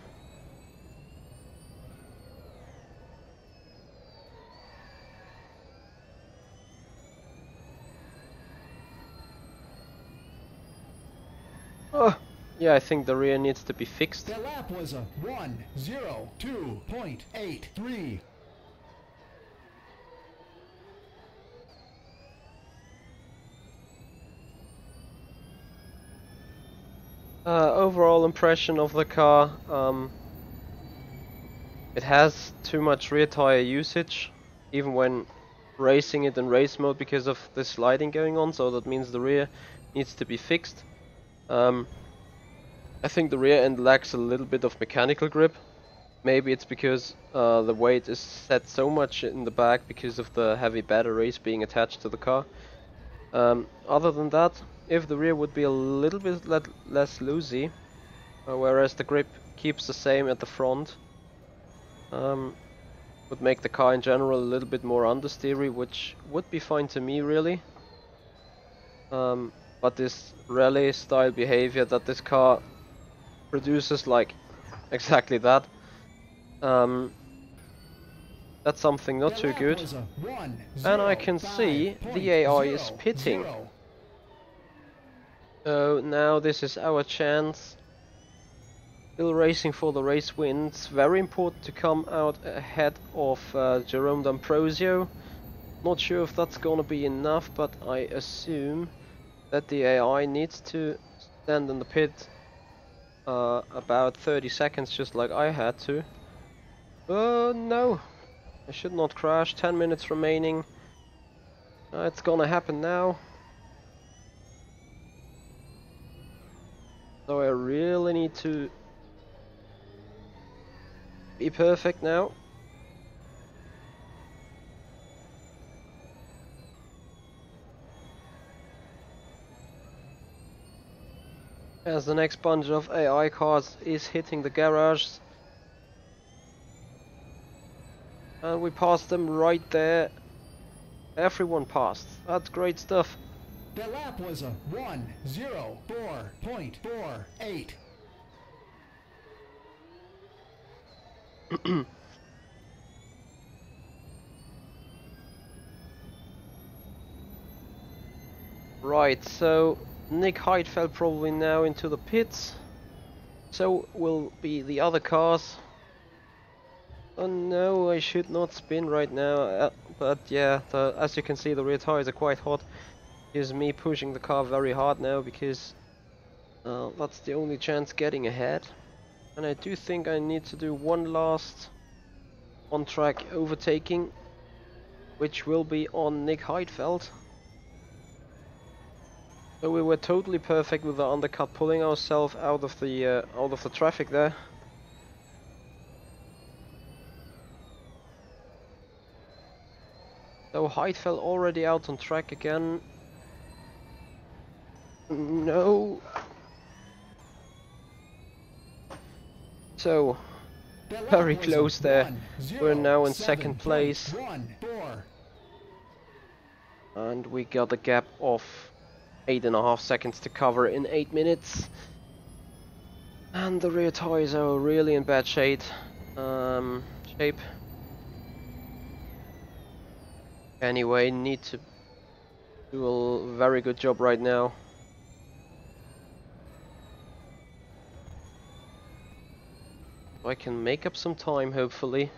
Oh, yeah, I think the rear needs to be fixed. That lap was a 1:02.83. Overall impression of the car, it has too much rear tire usage, even when racing it in race mode because of the sliding going on, so that means the rear needs to be fixed. I think the rear end lacks a little bit of mechanical grip. Maybe it's because the weight is set so much in the back because of the heavy batteries being attached to the car. Other than that, if the rear would be a little bit less loosey, whereas the grip keeps the same at the front, would make the car in general a little bit more understeery, which would be fine to me really. But this rally style behavior that this car produces, like exactly that, that's something not too good. And I can see the AI is pitting. So now this is our chance. Still racing for the race win. It's very important to come out ahead of Jerome D'Ambrosio. Not sure if that's gonna be enough, but I assume that the AI needs to stand in the pit about 30 seconds, just like I had to. No, I should not crash. 10 minutes remaining. It's gonna happen now. So I really need to be perfect now. As the next bunch of AI cars is hitting the garage. And we passed them right there. Everyone passed. That's great stuff. That lap was a 1:04.48. Right, so Nick Heidfeld probably now into the pits. So will be the other cars. Oh no, I should not spin right now. But yeah, as you can see, the rear tires are quite hot. Is me pushing the car very hard now because that's the only chance getting ahead. And I do think I need to do one last on-track overtaking, which will be on Nick Heidfeld. So we were totally perfect with the undercut, pulling ourselves out of the traffic there. So Heidfeld already out on track again. No. So very close there. We're now in second place. And we got a gap of 8.5 seconds to cover in 8 minutes. And the rear tires are really in bad shape. Anyway, need to do a very good job right now. I can make up some time, hopefully.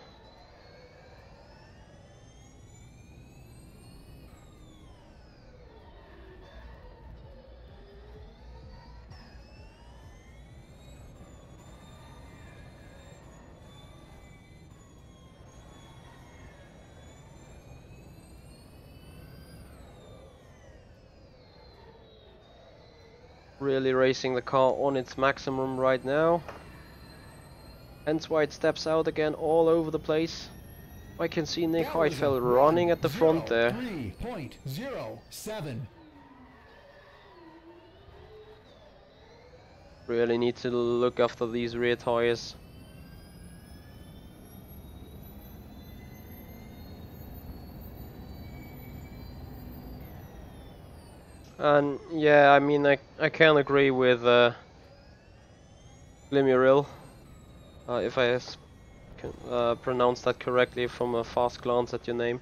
Really racing the car on its maximum right now. Hence why it steps out again all over the place. I can see Nick Heidfeld running at the front there. 3.07. Really need to look after these rear tires. And yeah, I mean, I can agree with Glimuril, if I can pronounce that correctly from a fast glance at your name.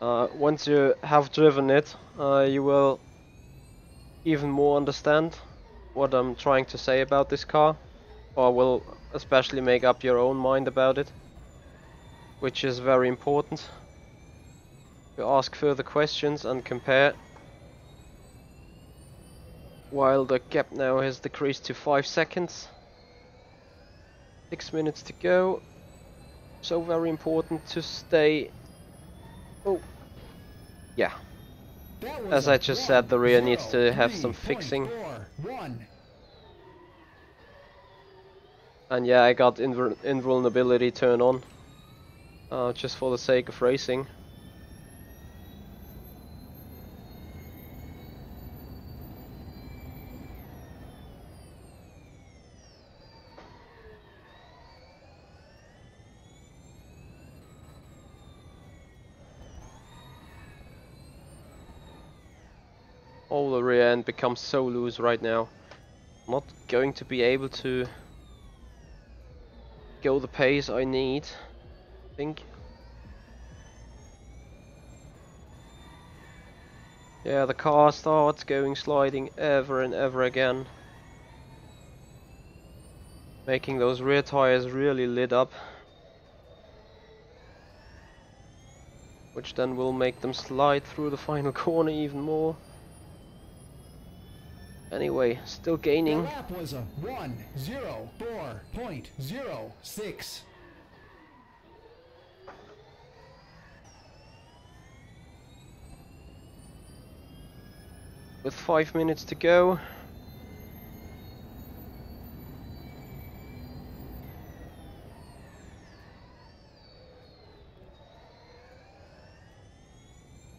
Once you have driven it, you will even more understand what I'm trying to say about this car, or will especially make up your own mind about it, which is very important. You ask further questions and compare. While the gap now has decreased to 5 seconds. 6 minutes to go. So very important to stay. Oh, yeah. As I just said, the rear needs to have some fixing. And yeah, I got invulnerability turn on. Just for the sake of racing. All the rear end becomes so loose right now. Not going to be able to go the pace I need, I think. Yeah, the car starts going sliding ever and ever again. Making those rear tires really lit up. Which then will make them slide through the final corner even more. Anyway, still gaining. The lap was a 1:04.06. With 5 minutes to go.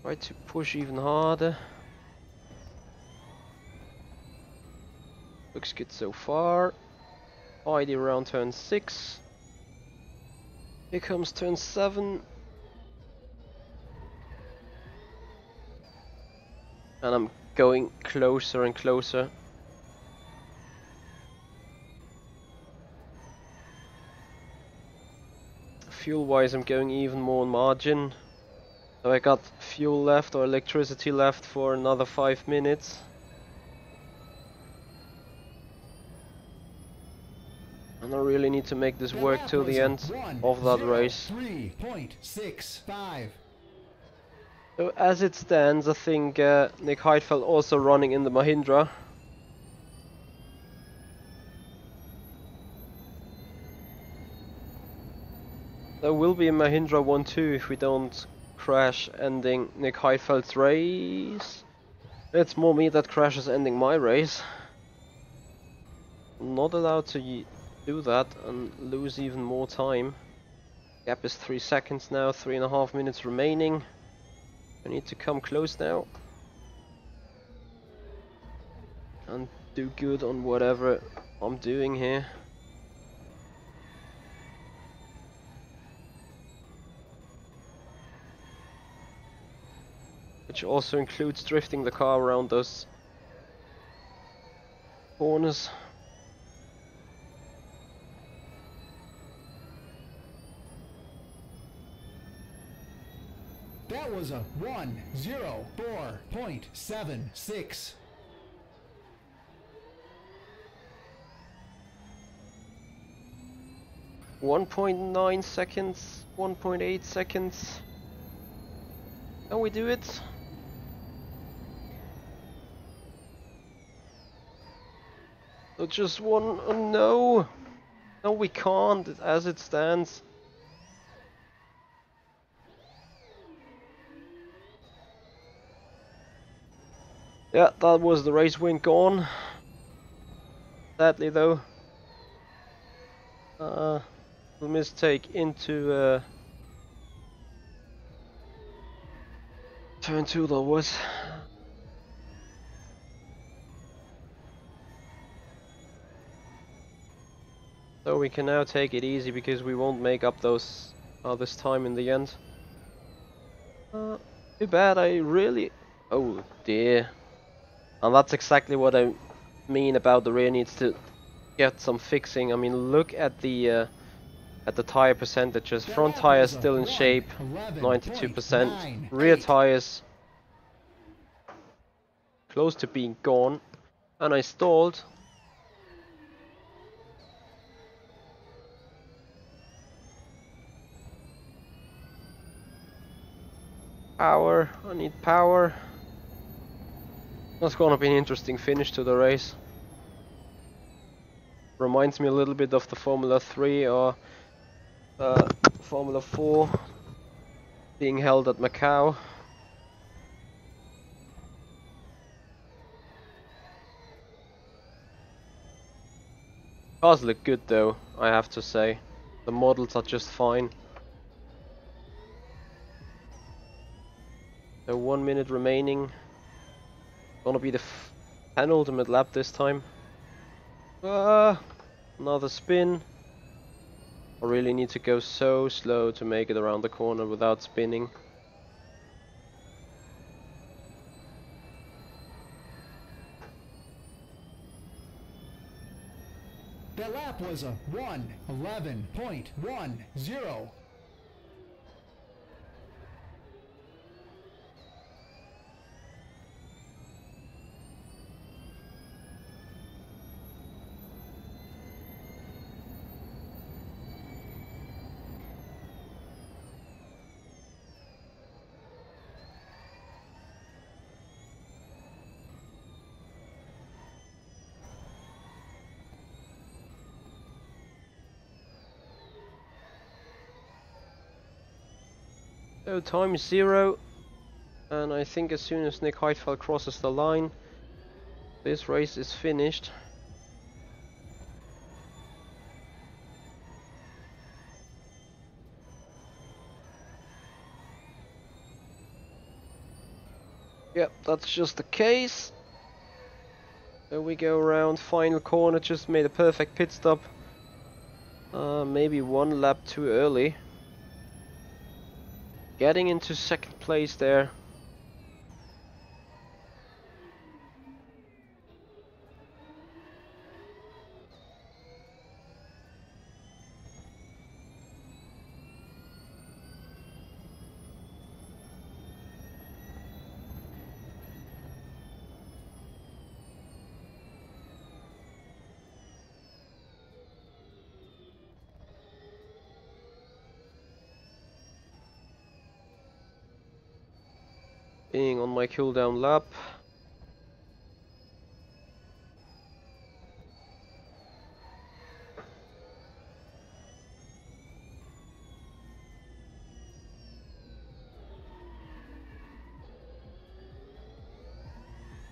Try to push even harder. Looks good so far. ID around turn 6. Here comes turn 7. And I'm going closer and closer. Fuel wise, I'm going even more on margin. So I got fuel left or electricity left for another 5 minutes. And I really need to make this work till the end of that race. 3.65. So as it stands, I think Nick Heidfeld also running in the Mahindra. There will be a Mahindra 1-2 if we don't crash ending Nick Heidfeld's race. It's more me that crashes ending my race. I'm not allowed to do that and lose even more time. Gap is 3 seconds now, 3.5 minutes remaining. I need to come close now. And do good on whatever I'm doing here. Which also includes drifting the car around those corners. That was a 1:04.76. 1.9 seconds, 1.8 seconds. Can we do it? So just one, oh no! No, we can't, as it stands. Yeah, that was the race win gone. Sadly though, mistake into turn 2 that was. So we can now take it easy because we won't make up those this time in the end. Too bad, I really... Oh dear. And that's exactly what I mean about the rear needs to get some fixing. I mean, look at the tire percentages. Front tires still in shape, 92%. Rear tires close to being gone. And I stalled. Power, I need power. That's gonna be an interesting finish to the race. Reminds me a little bit of the Formula 3 or Formula 4 being held at Macau. Cars look good though, I have to say. The models are just fine. So 1 minute remaining. Gonna be the penultimate lap this time. Another spin. I really need to go so slow to make it around the corner without spinning. The lap was a 1:11.10. So time is 0, and I think as soon as Nick Heidfeld crosses the line, this race is finished. Yep, that's just the case. So we go around, final corner, just made a perfect pit stop. Maybe 1 lap too early. Getting into 2nd place there. Being on my cooldown lap.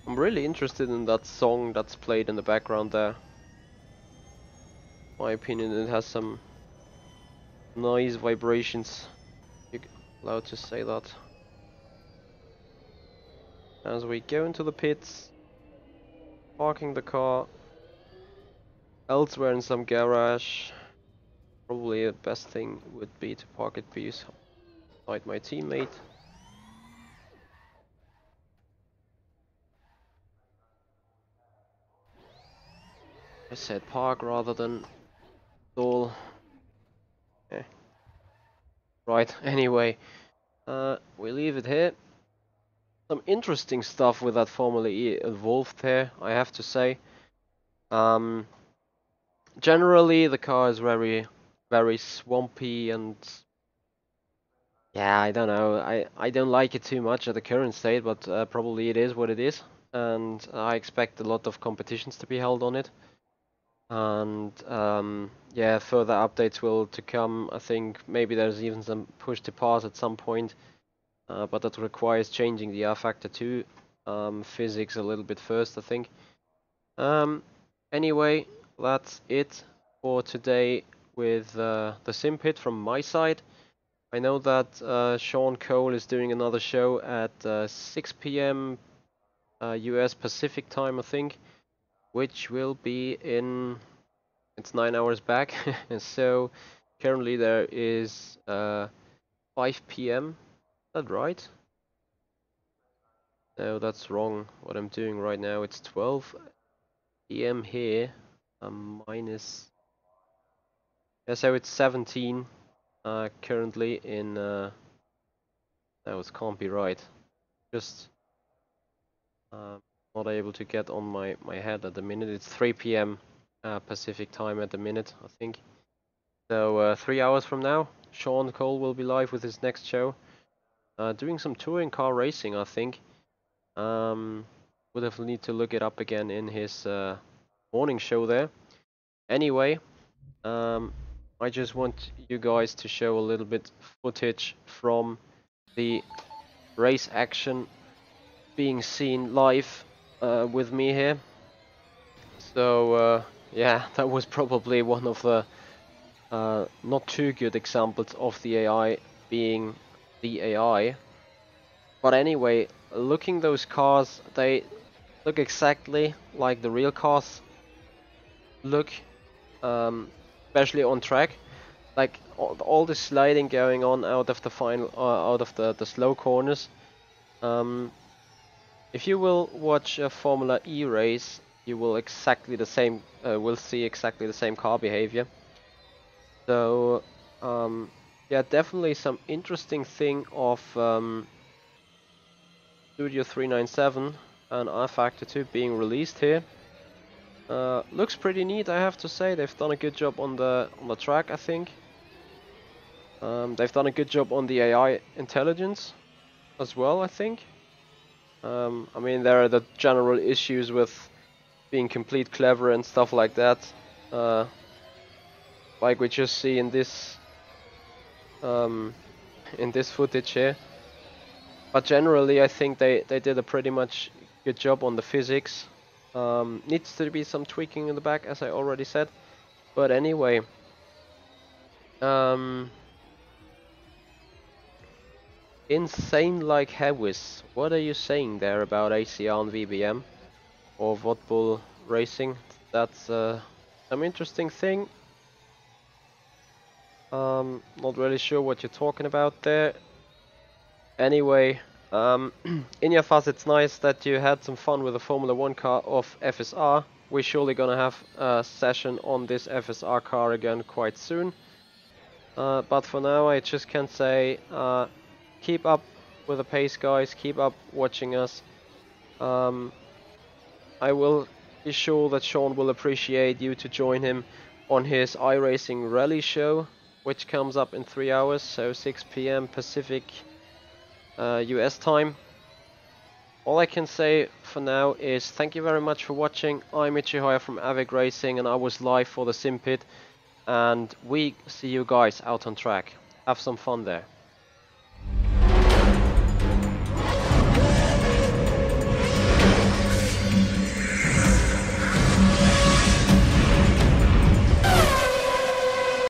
I'm really interested in that song that's played in the background there. In my opinion, it has some nice vibrations. You're allowed to say that. As we go into the pits, parking the car elsewhere in some garage. Probably the best thing would be to park it beside my teammate. I said park rather than stall. Eh. Right, anyway, we leave it here. Some interesting stuff with that Formula E involved here, I have to say. Generally, the car is very, very swampy and yeah, I don't know. I don't like it too much at the current state, but probably it is what it is, and I expect a lot of competitions to be held on it. And yeah, further updates will to come. I think maybe there's even some push to pass at some point, but that requires changing the RFactor 2 physics a little bit first, I think. Anyway, that's it for today with the Simpit from my side. I know that Sean Cole is doing another show at 6 p.m. US Pacific time, I think, which will be in, it's 9 hours back. And so currently there is 5 p.m. Is that right? No, that's wrong. What I'm doing right now, it's 12 p.m. here. Minus. Yeah, so it's 17 currently in. No, it can't be right. Just not able to get on my head at the minute. It's 3 p.m. Pacific time at the minute, I think. So 3 hours from now, Sean Cole will be live with his next show. Doing some touring car racing, I think. Would have need to look it up again in his morning show there. Anyway, I just want you guys to show a little bit footage from the race action being seen live with me here. So yeah, that was probably one of the not too good examples of the AI being the AI. But anyway, looking those cars, they look exactly like the real cars look, especially on track. Like all the sliding going on out of the final, out of the slow corners. If you will watch a Formula E race, you will exactly the same, will see exactly the same car behavior. So yeah, definitely some interesting thing of Studio 397 and RFactor 2 being released here. Looks pretty neat, I have to say. They've done a good job on the track, I think. They've done a good job on the AI intelligence as well, I think. I mean, there are the general issues with being complete clever and stuff like that, like we just see in this footage here. But generally, I think they did a pretty much good job on the physics. Needs to be some tweaking in the back, as I already said. But anyway, insane like Hewis. What are you saying there about ACR and VBM or Vodbull Racing? That's some interesting thing. Not really sure what you're talking about there. Anyway, in your fuss, it's nice that you had some fun with the Formula 1 car of FSR. We're surely gonna have a session on this FSR car again quite soon. But for now, I just can say, keep up with the pace, guys. Keep up watching us. I will be sure that Sean will appreciate you to join him on his iRacing Rally show, which comes up in 3 hours, so 6 p.m. Pacific US time. All I can say for now is thank you very much for watching. I'm Michi Hoyer from Avic Racing, and I was live for the Simpit, and we see you guys out on track. Have some fun there.